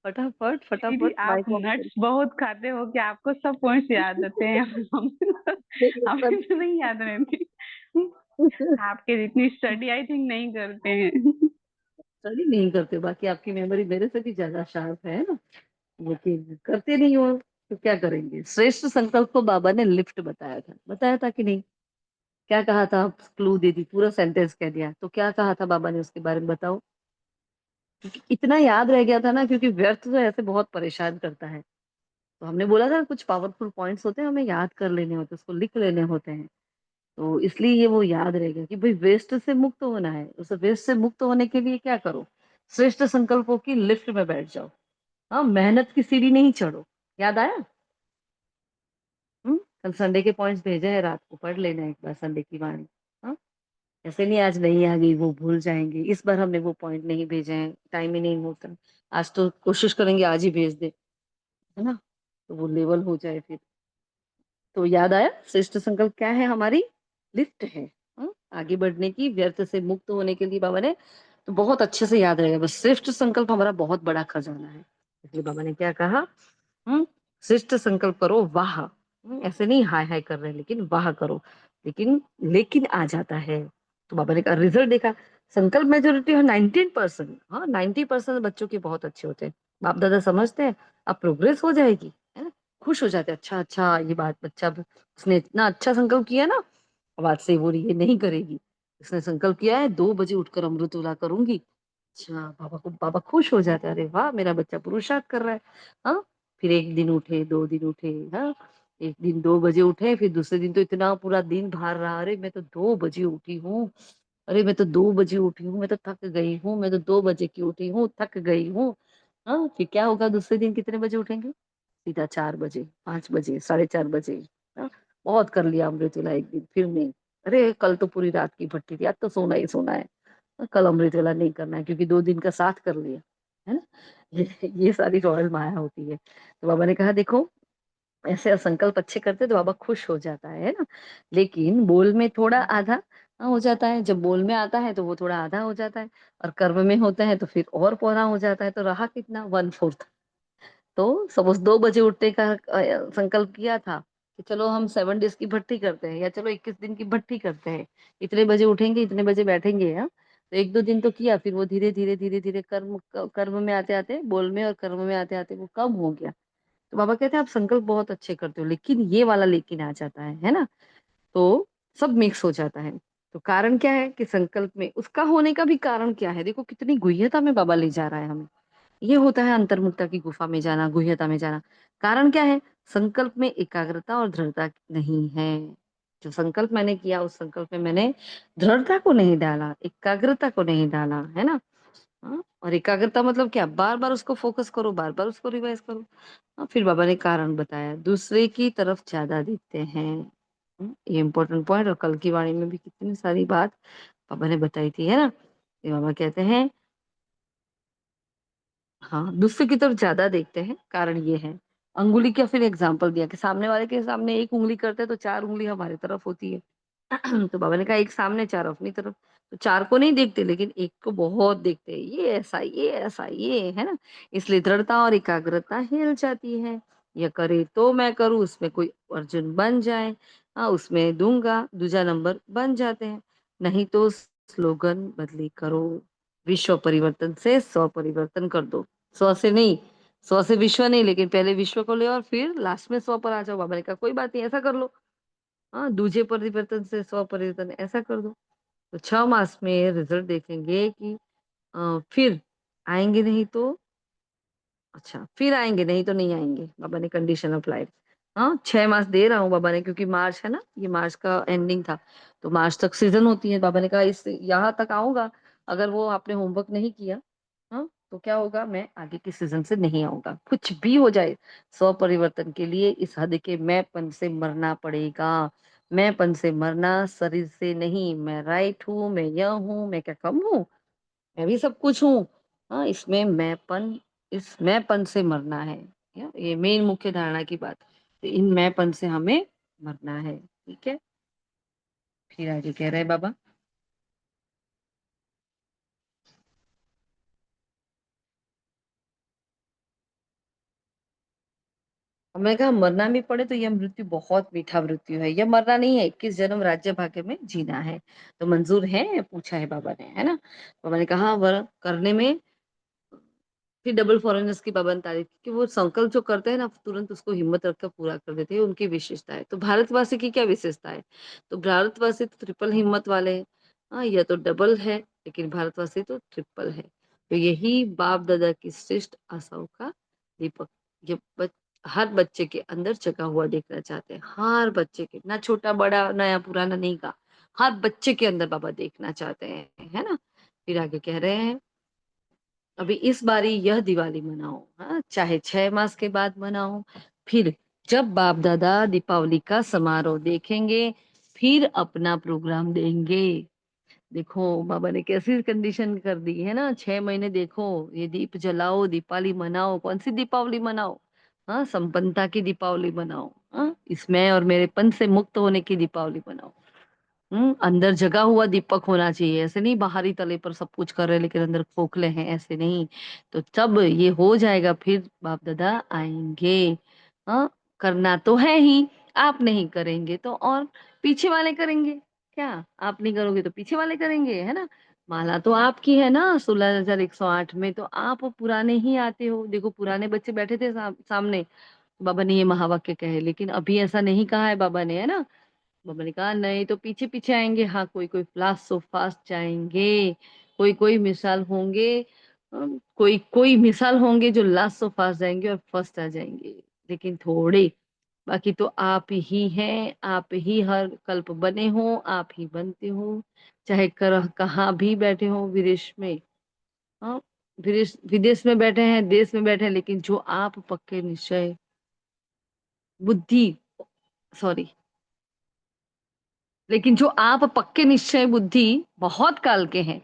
फटाफट दीदी फटाफट आप माइक ऑफ नट्स करो। बहुत खाते हो कि आपको सब पॉइंट्स याद रहते हैं। हमें तो नहीं याद रहती। आपके जितनी स्टडी आई थिंक नहीं करते हैं। स्टडी नहीं करते, बाकी आपकी मेमोरी मेरे से भी ज्यादा शार्प है ना, लेकिन करते नहीं हो तो क्या करेंगे। श्रेष्ठ संकल्प को बाबा ने लिफ्ट बताया था कि नहीं? क्या कहा था? क्लू दे दी, पूरा सेंटेंस कह दिया, तो क्या कहा था बाबा ने उसके बारे में बताओ। क्योंकि इतना याद रह गया था ना, क्योंकि व्यर्थ तो ऐसे बहुत परेशान करता है। तो हमने बोला था कुछ पावरफुल पॉइंट्स होते हैं, हमें याद कर लेने होते हैं, उसको लिख लेने होते हैं। तो इसलिए ये वो याद रह गया कि भाई वेस्ट से मुक्त होना है। उस वेस्ट से मुक्त होने के लिए क्या करो? श्रेष्ठ संकल्पों की लिफ्ट में बैठ जाओ। हाँ, मेहनत की सीढ़ी नहीं चढ़ो। याद आया? कल संडे के पॉइंट्स भेजे हैं, रात को पढ़ लेना एक बार संडे की वाणी। हाँ, ऐसे नहीं आज नहीं आ गई वो भूल जाएंगे। इस बार हमने वो पॉइंट नहीं भेजे हैं, टाइम ही नहीं होता। आज तो कोशिश करेंगे आज ही भेज दे, है ना, तो वो लेवल हो जाए फिर। तो याद आया श्रेष्ठ संकल्प क्या है? हमारी लिफ्ट है। आगे बढ़ने की, व्यर्थ से मुक्त होने के लिए बाबा ने, तो बहुत अच्छे से याद रहेगा। बस श्रेष्ठ संकल्प हमारा बहुत बड़ा खजाना है। इसलिए बाबा ने क्या कहा? हम्म श्रेष्ठ संकल्प करो, वाह। ऐसे नहीं हाय हाय कर रहे हैं, लेकिन वाह करो। लेकिन आ जाता है। तो बाबा ने कहा रिजल्ट देखा, संकल्प मेजोरिटी है 19%। हाँ, 90% बच्चों के बहुत अच्छे होते हैं। बाप दादा समझते हैं अब प्रोग्रेस हो जाएगी, है ना। खुश हो जाते हैं, अच्छा अच्छा ये बात बच्चा, उसने इतना अच्छा संकल्प किया ना, अब आज से वो ये नहीं करेगी। उसने संकल्प किया है 2 बजे उठकर अमृतुला करूंगी। अच्छा, बाबा खुश हो जाते हैं, अरे वाह मेरा बच्चा पुरुषार्थ कर रहा है। हाँ, फिर एक दिन उठे, 2 दिन उठे। हाँ, एक दिन 2 बजे उठे, फिर दूसरे दिन तो इतना पूरा दिन बाहर रहा, अरे मैं तो 2 बजे उठी हूँ, अरे मैं तो 2 बजे उठी हूँ, मैं तो थक गई हूँ, मैं तो 2 बजे की उठी हूँ, थक गई हूँ। हाँ, फिर क्या होगा? दूसरे दिन कितने बजे उठेंगे? सीधा 4 बजे, 5 बजे, 4:30 बजे। हाँ, बहुत कर लिया अमृतवेला एक दिन, फिर नहीं। अरे कल तो पूरी रात की भट्टी थी, आज तो सोना ही सोना है। कल अमृतवेला नहीं करना है, क्योंकि 2 दिन का साथ कर लिया, है ना। ये सारी रॉयल माया होती है। तो बाबा ने कहा देखो, ऐसे संकल्प अच्छे करते तो बाबा खुश हो जाता है ना। लेकिन बोल में थोड़ा आधा हो जाता है। जब बोल में आता है तो वो थोड़ा आधा हो जाता है, और कर्म में होता है तो फिर और पौना हो जाता है। तो रहा कितना? 1/4। तो सपोज 2 बजे उठने का संकल्प किया था कि चलो हम 7 डेज की भट्टी करते हैं, या चलो 21 दिन की भट्टी करते हैं, इतने बजे उठेंगे, इतने बजे बैठेंगे। हाँ, तो 1-2 दिन तो किया, फिर वो धीरे धीरे धीरे धीरे कर्म में आते आते, बोल में और कर्म में आते आते वो कम हो गया। तो बाबा कहते हैं आप संकल्प बहुत अच्छे करते हो, लेकिन ये वाला लेकिन आ जाता है ना। तो सब मिक्स हो जाता है। तो कारण क्या है कि संकल्प में उसका होने का भी कारण क्या है? देखो कितनी गुह्यता में बाबा ले जा रहा है हमें। ये होता है अंतर्मुखता की गुफा में जाना, गुह्यता में जाना। कारण क्या है? संकल्प में एकाग्रता और दृढ़ता नहीं है। जो संकल्प मैंने किया, उस संकल्प में मैंने दृढ़ता को नहीं डाला, एकाग्रता को नहीं डाला, है ना। हाँ? और एकाग्रता मतलब क्या? बार बार उसको फोकस करो, बार बार उसको रिवाइज करो। हाँ, फिर बाबा ने कारण बताया, दूसरे की तरफ ज्यादा देखते हैं। ये इंपॉर्टेंट पॉइंट, और कल की वाणी में भी कितनी सारी बात बाबा ने बताई थी, है ना। ये बाबा कहते हैं हाँ, दूसरे की तरफ ज्यादा देखते हैं, कारण ये है। अंगुली का फिर एग्जाम्पल दिया कि सामने वाले के सामने एक उंगली करते हैं तो 4 उंगली हमारी तरफ होती है। तो बाबा ने कहा एक सामने, 4 अपनी तरफ। तो 4 को नहीं देखते, लेकिन एक को बहुत देखते हैं, ये ऐसा, ये ऐसा, ये, है ना। इसलिए दृढ़ता और एकाग्रता हिल जाती है। यह करे तो मैं करूँ, उसमें कोई अर्जुन बन जाए, हाँ उसमें दूंगा दूजा नंबर बन जाते हैं। नहीं तो स्लोगन बदली करो, विश्व परिवर्तन से स्व परिवर्तन कर दो। स्व से नहीं, स्व से विश्व नहीं, लेकिन पहले विश्व को ले और फिर लास्ट में स्व पर आ जाओ। बाबा ने कहा कोई बात नहीं, ऐसा कर लो। हाँ, दूजे परिवर्तन से स्व परिवर्तन ऐसा कर दो। तो 6 मास में रिजल्ट देखेंगे कि फिर आएंगे नहीं तो, अच्छा फिर आएंगे नहीं तो नहीं आएंगे। बाबा ने कंडीशन अप्लाइड। हाँ, 6 मास दे रहा हूँ बाबा ने, क्योंकि मार्च है ना, ये मार्च का एंडिंग था। तो मार्च तक सीजन होती है। बाबा ने कहा इस यहाँ तक आऊंगा, अगर वो आपने होमवर्क नहीं किया, हाँ, तो क्या होगा, मैं आगे के सीजन से नहीं आऊंगा। कुछ भी हो जाए, स्व परिवर्तन के लिए इस हद के मैंपन से मरना पड़ेगा। मैंपन से मरना, शरीर से नहीं। मैं राइट हूँ, मैं यह हूँ, मैं क्या कम हूँ, मैं भी सब कुछ हूँ। हाँ, इसमें मैंपन, इस मैंपन से मरना है। ये मेन मुख्य धारणा की बात। तो इन मैंपन से हमें मरना है। ठीक है, फिर आगे कह रहे हैं बाबा। और मैं कहा मरना भी पड़े तो यह मृत्यु बहुत मीठा मृत्यु है, यह मरना नहीं है, 21 जन्म राज्य भाग्य में जीना है। तो मंजूर है, पूछा है बाबा ने, है ना। बाबा ने कहा वह करने में, फिर डबल फॉरेनर्स की बाबा ने तारीफ की कि वो संकल्प जो करते हैं ना, तुरंत उसको हिम्मत रखकर पूरा कर देते हैं, उनकी विशेषता है। तो भारतवासी की क्या विशेषता है? तो भारतवासी तो ट्रिपल हिम्मत वाले हैं। हाँ, यह तो डबल है, लेकिन भारतवासी तो ट्रिपल है। तो यही बाप दादा की श्रेष्ठ आशाओं का दीपक। ये हर बच्चे के अंदर जगा हुआ देखना चाहते हैं, हर बच्चे के, ना छोटा बड़ा नया पुराना नहीं का, हर बच्चे के अंदर बाबा देखना चाहते हैं, है ना। फिर आगे कह रहे हैं, अभी इस बारी यह दिवाली मनाओ, हाँ, चाहे 6 मास के बाद मनाओ। फिर जब बाप दादा दीपावली का समारोह देखेंगे, फिर अपना प्रोग्राम देंगे। देखो बाबा ने कैसी कंडीशन कर दी है ना, 6 महीने देखो, ये दीप जलाओ, दीपावली मनाओ। कौन सी दीपावली मनाओ? हाँ, संपन्नता की दीपावली मनाओ। हाँ, इसमें और मेरेपन से मुक्त होने की दीपावली मनाओ। अंदर जगा हुआ दीपक होना चाहिए, ऐसे नहीं बाहरी तले पर सब कुछ कर रहे हैं लेकिन अंदर खोखले हैं, ऐसे नहीं। तो जब ये हो जाएगा, फिर बाप दादा आएंगे। हाँ, करना तो है ही, आप नहीं करेंगे तो और पीछे वाले करेंगे। क्या आप नहीं करोगे तो पीछे वाले करेंगे, है ना। माला तो आपकी है ना 16,108 में, तो आप पुराने ही आते हो। देखो पुराने बच्चे बैठे थे सामने, बाबा ने ये महावाक्य कहे, लेकिन अभी ऐसा नहीं कहा है बाबा ने, है ना। बाबा ने कहा नहीं तो पीछे पीछे आएंगे। हाँ, कोई कोई फ्लास्ट सो फास्ट जाएंगे, कोई कोई मिसाल होंगे, कोई कोई मिसाल होंगे जो लास्ट सो फास्ट जाएंगे और फर्स्ट आ जाएंगे, लेकिन थोड़े। बाकी तो आप ही हैं, आप ही हर कल्प बने हो, आप ही बनते हो, चाहे कर कहाँ भी बैठे हो विदेश में। हाँ, विदेश विदेश में बैठे हैं, देश में बैठे हैं, लेकिन जो आप पक्के निश्चय बुद्धि, सॉरी, लेकिन जो आप पक्के निश्चय बुद्धि बहुत काल के हैं,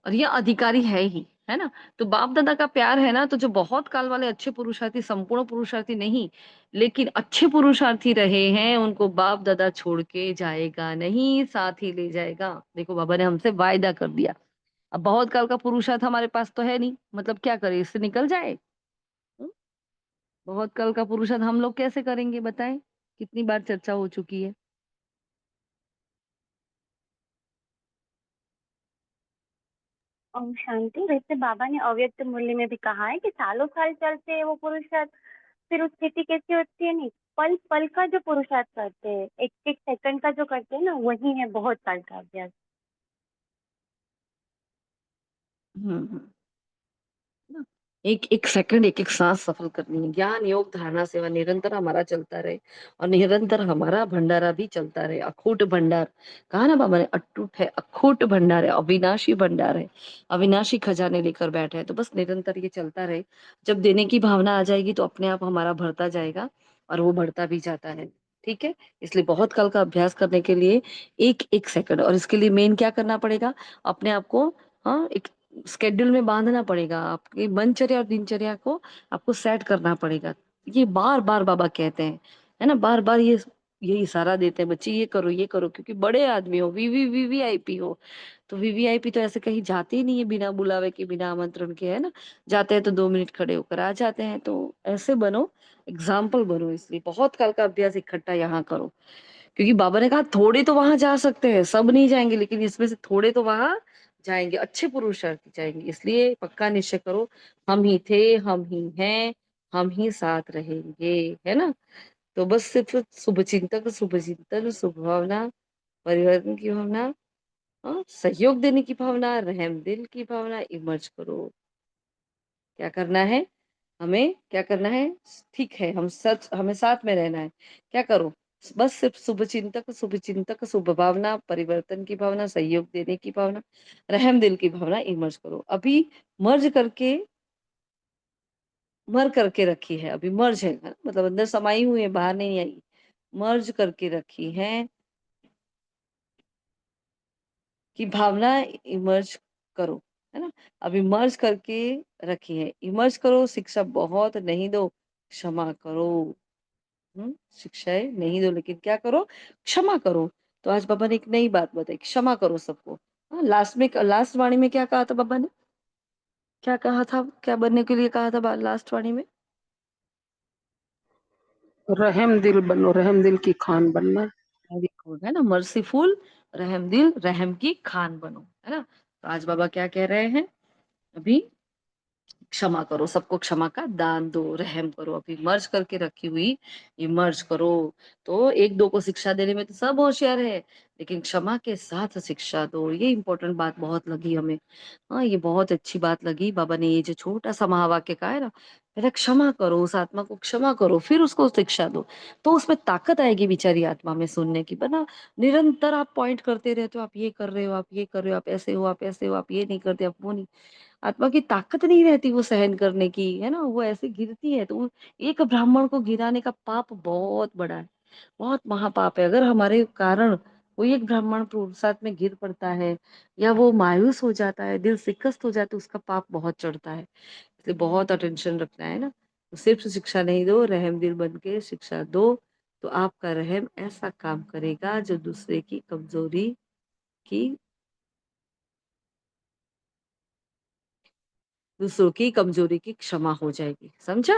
और ये अधिकारी है ही, है ना। तो बाप दादा का प्यार है ना, तो जो बहुत काल वाले अच्छे पुरुषार्थी, संपूर्ण पुरुषार्थी नहीं लेकिन अच्छे पुरुषार्थी रहे हैं, उनको बाप दादा छोड़ के जाएगा नहीं, साथ ही ले जाएगा। देखो बाबा ने हमसे वायदा कर दिया। अब बहुत काल का पुरुषार्थ हमारे पास तो है नहीं, मतलब क्या करें, इससे निकल जाए। हम्म? बहुत काल का पुरुषार्थ हम लोग कैसे करेंगे बताएं, कितनी बार चर्चा हो चुकी है। ओम शांति। वैसे बाबा ने अव्यक्त मूल्य में भी कहा है कि सालों साल चलते हैं वो पुरुषार्थ, फिर उस स्थिति कैसी होती है, नहीं, पल पल का जो पुरुषार्थ करते हैं, एक एक सेकंड का जो करते हैं ना, वही है बहुत साल का अभ्यास। हम्म। ना, एक एक सेकंड, एक एक सांस सफल करनी है। ज्ञान योग धारणा सेवा निरंतर हमारा चलता रहे, और निरंतर हमारा भंडारा भी चलता रहे। अखूट भंडार कहा ना बाबा ने, अटूट है, अखूट भंडार है, अविनाशी भंडार है, अविनाशी खजाने लेकर बैठे हैं। तो बस निरंतर ये चलता रहे। जब देने की भावना आ जाएगी तो अपने आप हमारा बढ़ता जाएगा, और वो बढ़ता भी जाता है। ठीक है, इसलिए बहुत काल का अभ्यास करने के लिए एक एक सेकंड, और इसके लिए मेन क्या करना पड़ेगा, अपने आप को, हाँ, एक स्केड्यूल में बांधना पड़ेगा। आपकी मनचर्या और दिनचर्या को आपको सेट करना पड़ेगा। ये बार बार बाबा कहते हैं, है ना, बार बार ये इशारा देते हैं, बच्चे ये करो ये करो, क्योंकि बड़े आदमी हो, वीवीआईपी हो। तो वीवीआईपी तो ऐसे कहीं जाते ही नहीं है बिना बुलावे के, बिना आमंत्रण के, है ना। जाते हैं तो 2 मिनट खड़े होकर आ जाते हैं। तो ऐसे बनो, एग्जाम्पल बनो। इसलिए बहुत काल का अभ्यास इकट्ठा यहाँ करो, क्योंकि बाबा ने कहा थोड़े तो वहां जा सकते हैं, सब नहीं जाएंगे, लेकिन इसमें से थोड़े तो वहां जाएंगे, अच्छे पुरुषार्थी जाएंगे। इसलिए पक्का निश्चय करो, हम ही थे, हम ही हैं, हम ही साथ रहेंगे, है ना। तो बस सिर्फ शुभ चिंतन, शुभ भावना, परिवर्तन की भावना, सहयोग देने की भावना, रहम दिल की भावना इमर्ज करो। क्या करना है, हमें क्या करना है, ठीक है, हम सच, हमें साथ में रहना है। क्या करो, बस सिर्फ शुभ चिंतक, शुभ भावना, परिवर्तन की भावना, सहयोग देने की भावना, रहम दिल की भावना इमर्ज करो। अभी मर्ज करके मर करके रखी है, अभी मर्ज है ना? मतलब अंदर समाई हुई है, बाहर नहीं आई, मर्ज करके रखी है कि भावना इमर्ज करो, है ना? अभी मर्ज करके रखी है, इमर्ज करो, शिक्षा बहुत नहीं दो, क्षमा करो। शिक्षाएं नहीं दो, लेकिन क्या करो? क्षमा करो। तो आज बाबा ने एक नई बात बताई, क्षमा करो सबको। हाँ, लास्ट वाणी में क्या कहा था बाबा ने? क्या कहा था? क्या बनने के लिए कहा था लास्ट वाणी में? रहम दिल बनो, रहम दिल की खान बनना। वेरी गुड, है ना? मर्सीफुल, रहम दिल, रहम की खान बनो, है ना? तो आज बाबा क्या कह रहे हैं? अभी क्षमा करो, सबको क्षमा का दान दो, रहम करो। अभी मर्ज करके रखी हुई ये मर्ज करो। तो एक दो को शिक्षा देने में तो सब होशियार है, लेकिन क्षमा के साथ शिक्षा दो, ये इंपॉर्टेंट बात बहुत लगी हमें। हाँ, ये बहुत अच्छी बात लगी। बाबा ने ये जो छोटा सा महावाक्य कहा है ना, पहले क्षमा करो, उस आत्मा को क्षमा करो, फिर उसको शिक्षा दो, तो उसमें ताकत आएगी बेचारी आत्मा में सुनने की। बना निरंतर आप पॉइंट करते रहते हो, आप ये कर रहे हो, आप ये कर रहे हो, आप ऐसे हो, आप ऐसे हो, आप ये नहीं करते, आप वो नहीं। आत्मा की ताकत नहीं रहती वो सहन करने की, है ना? वो ऐसे गिरती है। तो एक ब्राह्मण को गिराने का पाप बहुत बड़ा है, बहुत महापाप है। अगर हमारे कारण कोई एक ब्राह्मण पुरुषार्थ में गिर पड़ता है, या वो मायूस हो जाता है, दिल शिकस्त हो जाता है, उसका पाप बहुत चढ़ता है। इसलिए बहुत अटेंशन रखना है ना। तो सिर्फ शिक्षा नहीं दो, रहम दिल बन के शिक्षा दो। तो आपका रहम ऐसा काम करेगा जो दूसरे की कमजोरी की दूसरों की कमजोरी की क्षमा हो जाएगी। समझा?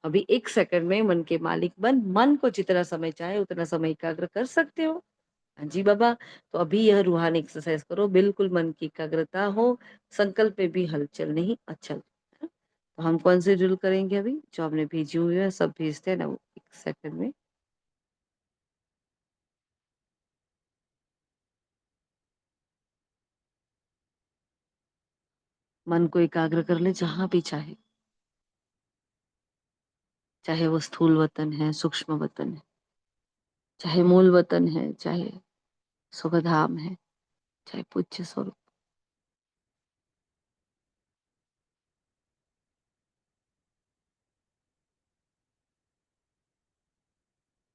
अभी एक सेकंड में मन के मालिक बन, मन को जितना समय चाहे उतना समय एकाग्र कर सकते हो। हाँ जी बाबा। तो अभी यह रूहानी एक्सरसाइज करो, बिल्कुल मन की एकाग्रता हो, संकल्प में भी हलचल नहीं अचल, है ना? तो हम कौन से ड्रिल करेंगे? अभी जो आपने भेजी हुई है, सब भेजते हैं ना वो एक सेकंड में। मन को एकाग्र कर ले जहां भी चाहे, चाहे वो स्थूल वतन है, सूक्ष्म वतन है, चाहे मूल वतन है, चाहे सुखधाम है, चाहे पूज्य स्वरूप।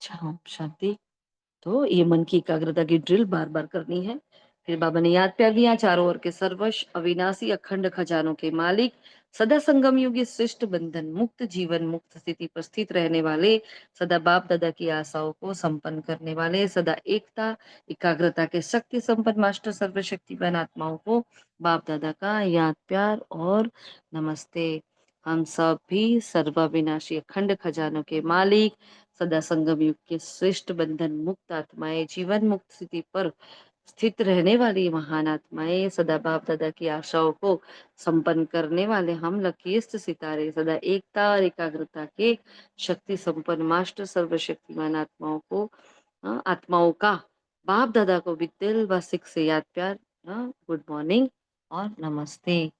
अच्छा, शांति। तो ये मन की एकाग्रता की ड्रिल बार बार करनी है। फिर बाबा ने याद प्यार दिया, चारों ओर के सर्वश अविनाशी अखंड खजानों के मालिक, सदा संगम युगी शिष्ट बंधन मुक्त जीवन मुक्त स्थिति पर स्थित रहने वाले, सदा बाप दादा की आशाओं को संपन्न करने वाले, सदा एकता एकाग्रता के शक्ति संपन्न मास्टर सर्वशक्तिमान आत्माओं को बाप दादा का याद प्यार और नमस्ते। हम सब भी सर्वाविनाशी अखंड खजानों के मालिक, सदा संगम युग के श्रेष्ठ बंधन मुक्त आत्माएं, जीवन मुक्त स्थिति पर स्थित रहने वाली महान आत्माएं, सदा बाप दादा की आशाओं को संपन्न करने वाले हम लकीस्ट सितारे, सदा एकता और एकाग्रता के शक्ति संपन्न मास्टर सर्वशक्तिमान आत्माओं को, आत्माओं का बाप दादा को भी दिल व सिख से याद प्यार, गुड मॉर्निंग और नमस्ते।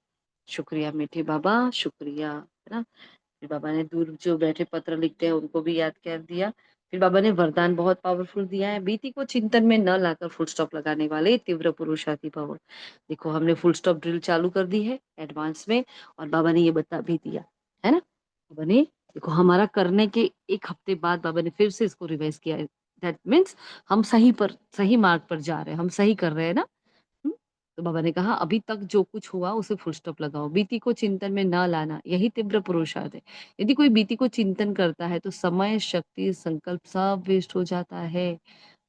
शुक्रिया मीठे बाबा, शुक्रिया, है ना? फिर बाबा ने दूर जो बैठे पत्र लिखते हैं उनको भी याद कर दिया। फिर बाबा ने वरदान बहुत पावरफुल दिया है, बीती को चिंतन में न लाकर फुल स्टॉप लगाने वाले तीव्र पुरुषार्थी भव। देखो हमने फुल स्टॉप ड्रिल चालू कर दी है एडवांस में, और बाबा ने ये बता भी दिया, है ना? बाबा ने देखो हमारा करने के एक हफ्ते बाद बाबा ने फिर से इसको रिवाइज किया है। दैट मीन्स हम सही मार्ग पर जा रहे हैं, हम सही कर रहे हैं ना। हुँ? तो बाबा ने कहा अभी तक जो कुछ हुआ उसे फुल स्टॉप लगाओ, बीती को चिंतन में न लाना, यही तीव्र पुरुषार्थ है। यदि कोई बीती को चिंतन करता है तो समय, शक्ति, संकल्प सब वेस्ट हो जाता है।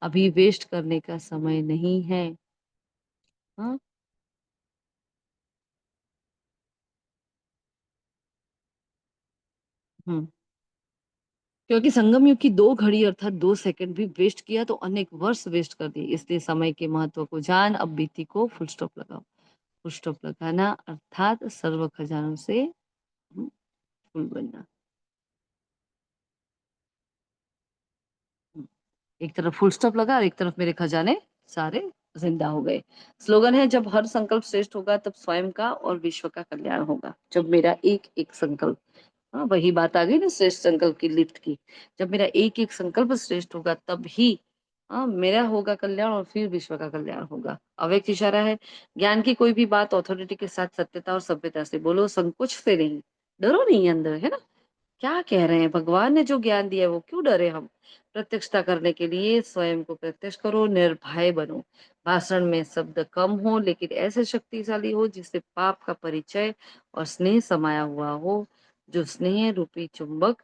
अभी वेस्ट करने का समय नहीं है। हाँ? हुँ। क्योंकि संगम युग की 2 घड़ी अर्थात 2 सेकंड भी वेस्ट किया तो अनेक वर्ष वेस्ट कर दिए। इसलिए समय के महत्व को जान, अब बीती को फुल स्टॉप लगाओ। फुल स्टॉप लगाना अर्थात सर्व खजानों से फुल बनना। एक तरफ फुल स्टॉप लगा और एक तरफ मेरे खजाने सारे जिंदा हो गए। स्लोगन है, जब हर संकल्प श्रेष्ठ होगा तब स्वयं का और विश्व का कल्याण होगा। जब मेरा एक एक संकल्प हाँ, वही बात आ गई ना श्रेष्ठ संकल्प की लिफ्ट की। जब मेरा एक-एक संकल्प श्रेष्ठ होगा तब ही मेरा होगा कल्याण और फिर विश्व का कल्याण होगा। अव्यक्त इशारा है, ज्ञान की कोई भी बात अथॉरिटी के साथ सत्यता और सभ्यता से बोलो, संकोच से नहीं। डरो नहीं अंदर, है ना? क्या कह रहे हैं? भगवान ने जो ज्ञान दिया है वो क्यों डरे हम? प्रत्यक्षता करने के लिए स्वयं को प्रत्यक्ष करो, निर्भय बनो। भाषण में शब्द कम हो लेकिन ऐसे शक्तिशाली हो जिससे पाप का परिचय और स्नेह समाया हुआ हो, जो स्नेह रूपी चुंबक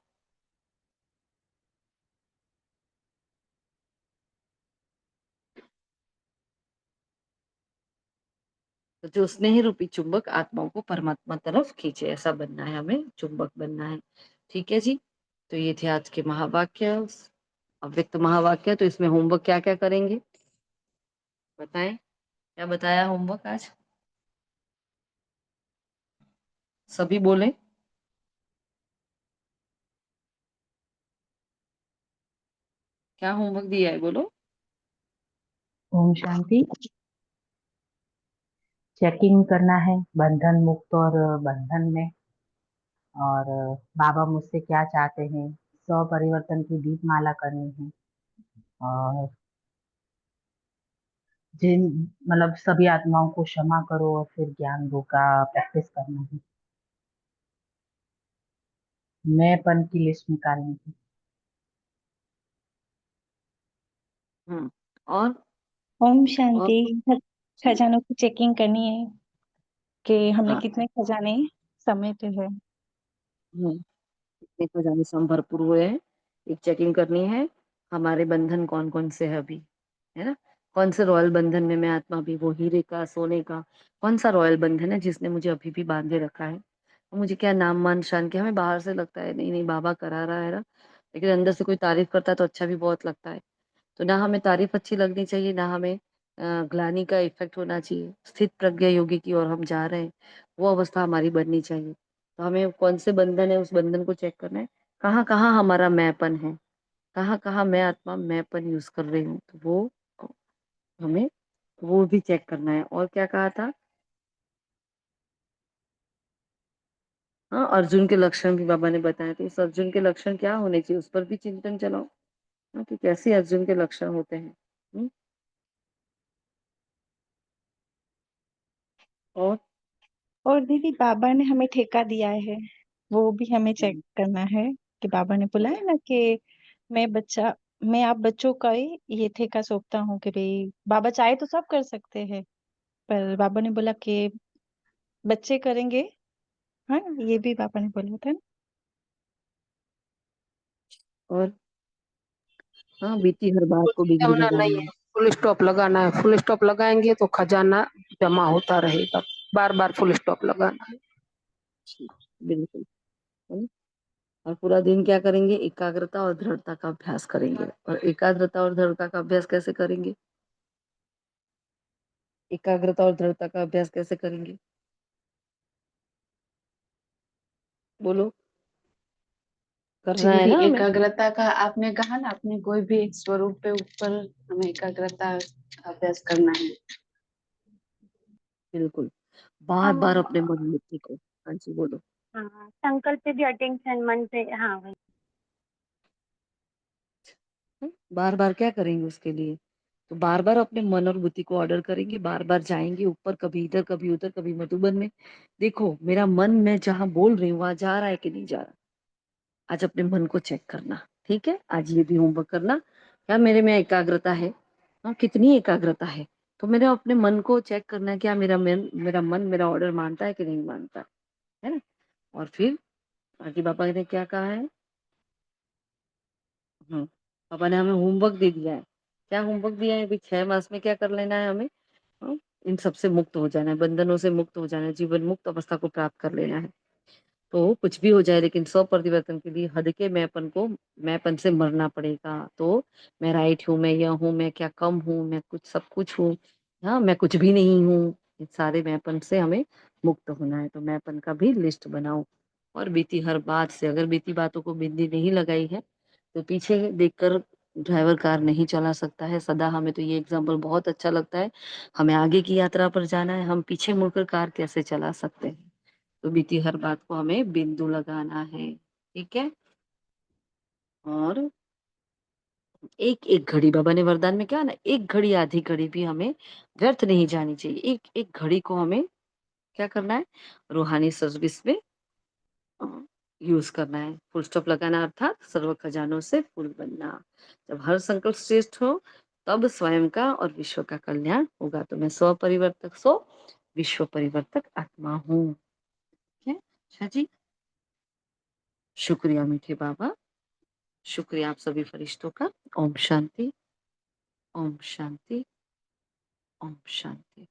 जो स्नेह रूपी चुंबक आत्माओं को परमात्मा तरफ खींचे, ऐसा बनना है हमें, चुंबक बनना है। ठीक है जी? तो ये थे आज के महावाक्य, अव्यक्त महावाक्य। तो इसमें होमवर्क क्या-क्या करेंगे? बताएं, क्या बताया होमवर्क आज? सभी बोले। क्या होमवर्क दिया है बोलो? ओम शांति। चेकिंग करना है बंधन मुक्त और बंधन में, और बाबा मुझसे क्या चाहते हैं, स्व परिवर्तन की दीप माला करनी है, और जिन मतलब सभी आत्माओं को क्षमा करो और फिर ज्ञान दो का प्रैक्टिस करना है। मैंपन की लिस्ट निकालनी है। और ओम और शांति। जी, खजानों की चेकिंग करनी है कि हमने हाँ, कितने खजाने समेटे हैं। इतने खजाने से हम भरपूर हुए हैं। एक चेकिंग करनी है, हमारे बंधन कौन-कौन से है अभी, है ना? कौन से रॉयल बंधन में मैं आत्मा भी, वो हीरे का, सोने का, कौन-सा रॉयल बंधन है जिसने मुझे अभी भी बांधे रखा है? और मुझे क्या नाम, मान, शान, क्या हमें बाहर से लगता है नहीं-नहीं बाबा करा रहा है ना, लेकिन अंदर से कोई तारीफ करता है तो अच्छा भी बहुत लगता है। तो ना हमें तारीफ अच्छी लगनी चाहिए, ना हमें ग्लानि का इफ़ेक्ट होना चाहिए। स्थित प्रज्ञ योगी की ओर हम जा रहे हैं, वो अवस्था हमारी बननी चाहिए। तो हमें कौन से बंधन है, उस बंधन को चेक करना है। कहाँ-कहाँ हमारा मैंपन है, कहाँ-कहाँ मैं आत्मा मैंपन यूज़ कर रही हूँ, तो वो हमें वो भी चेक करना है। और क्या कहा था? हाँ, अर्जुन के लक्षण भी बाबा ने बताए थे। इस अर्जुन के लक्षण क्या होने चाहिए, उस पर भी चिंतन चलाओ, कि कैसे अर्जुन के लक्षण होते हैं। हुँ, और और दीदी बाबा ने हमें ठेका दिया है, वो भी हमें चेक करना है कि बाबा ने बोला है ना कि मैं आप बच्चों का ही ये ठेका सौंपता हूँ कि भाई बाबा चाहे तो सब कर सकते हैं, पर बाबा ने बोला कि बच्चे करेंगे। हाँ, ये भी बाबा ने बोला था ना। और हाँ, बीती हर बात को बिजली होना नहीं लगाना है, है। फुल स्टॉप लगाना है। फुल स्टॉप लगाएंगे तो खजाना जमा होता रहेगा। बार बार फुल स्टॉप लगाना है। जी, बिल्कुल, है ना? और पूरा दिन क्या करेंगे? एकाग्रता और दृढ़ता का अभ्यास करेंगे। और एकाग्रता और दृढ़ता का अभ्यास कैसे करेंगे? एकाग्रता और दृढ़ता का अभ्यास कैसे करेंगे? बोलो, जी करना है दीदी, ना हमें? एकाग्रता का आपने कहा ना, अपने कोई भी एक स्वरूप पे ऊपर हमें एकाग्रता का अभ्यास करना है। बिल्कुल, हम बार-बार अपने मन बुद्धि को, हाँ जी, बोलो। हाँ, संकल्प पे भी अटेंशन मन से, हाँ वही। बार-बार क्या करेंगे उसके लिए? तो बार-बार अपने मन और बुद्धि को ऑर्डर करेंगे, बार-बार जाएँगे ऊपर, कभी इधर, कभी उधर, कभी मधुबन में। देखो, मेरा मन मैं जहाँ बोल रही हूँ, वहाँ जा रहा है कि नहीं जा रहा? आज अपने मन को चेक करना, ठीक है? आज ये भी होमवर्क करना, क्या मेरे में एकाग्रता है? कितनी एकाग्रता है? तो मेरे अपने मन को चेक करना है, क्या मेरा मन मेरा ऑर्डर मानता है कि नहीं मानता? है ना? और फिर आगे पापा ने क्या कहा है? पापा ने हमें होमवर्क दे दिया है। क्या होमवर्क दिया है? अभी 6 मास में क्या कर लेना है हमें? हाँ, इन सब से मुक्त हो जाना है, बंधनों से मुक्त हो जाना है, जीवन मुक्त अवस्था को प्राप्त कर लेना है। तो कुछ भी हो जाए लेकिन स्व परिवर्तन के लिए हद के मैंपन से मरना पड़ेगा। तो मैं राइट हूँ, मैं यह हूँ, मैं क्या कम हूँ, मैं कुछ सब कुछ हूँ, हाँ, मैं कुछ भी नहीं हूँ। इस सारे मैंपन से हमें मुक्त होना है। तो मैंपन का भी लिस्ट बनाओ। और बीती हर बात से, अगर बीती बातों को बिंदी नहीं लगाई है, तो पीछे देखकर ड्राइवर कार नहीं चला सकता है। सदा हमें तो ये एग्ज़ाम्पल बहुत अच्छा लगता है। हमें आगे की यात्रा पर जाना है, हम पीछे मुड़कर कार कैसे चला सकते हैं? तो बीती हर बात को हमें बिंदु लगाना है, ठीक है। और एक एक घड़ी, बाबा ने वरदान में क्या ना, एक घड़ी आधी घड़ी भी हमें व्यर्थ नहीं जानी चाहिए। एक एक घड़ी को हमें क्या करना है, रूहानी सर्विस में यूज करना है। फुल स्टॉप लगाना अर्थात सर्व खजानों से फुल बनना। जब हर संकल्प श्रेष्ठ हो तब स्वयं का और विश्व का कल्याण होगा। तो मैं स्व परिवर्तक सो विश्व परिवर्तक आत्मा हूँ। ठीक है, अच्छा जी, शुक्रिया मीठे बाबा, शुक्रिया आप सभी फरिश्तों का। ओम शांति, ओम शांति, ओम शांति।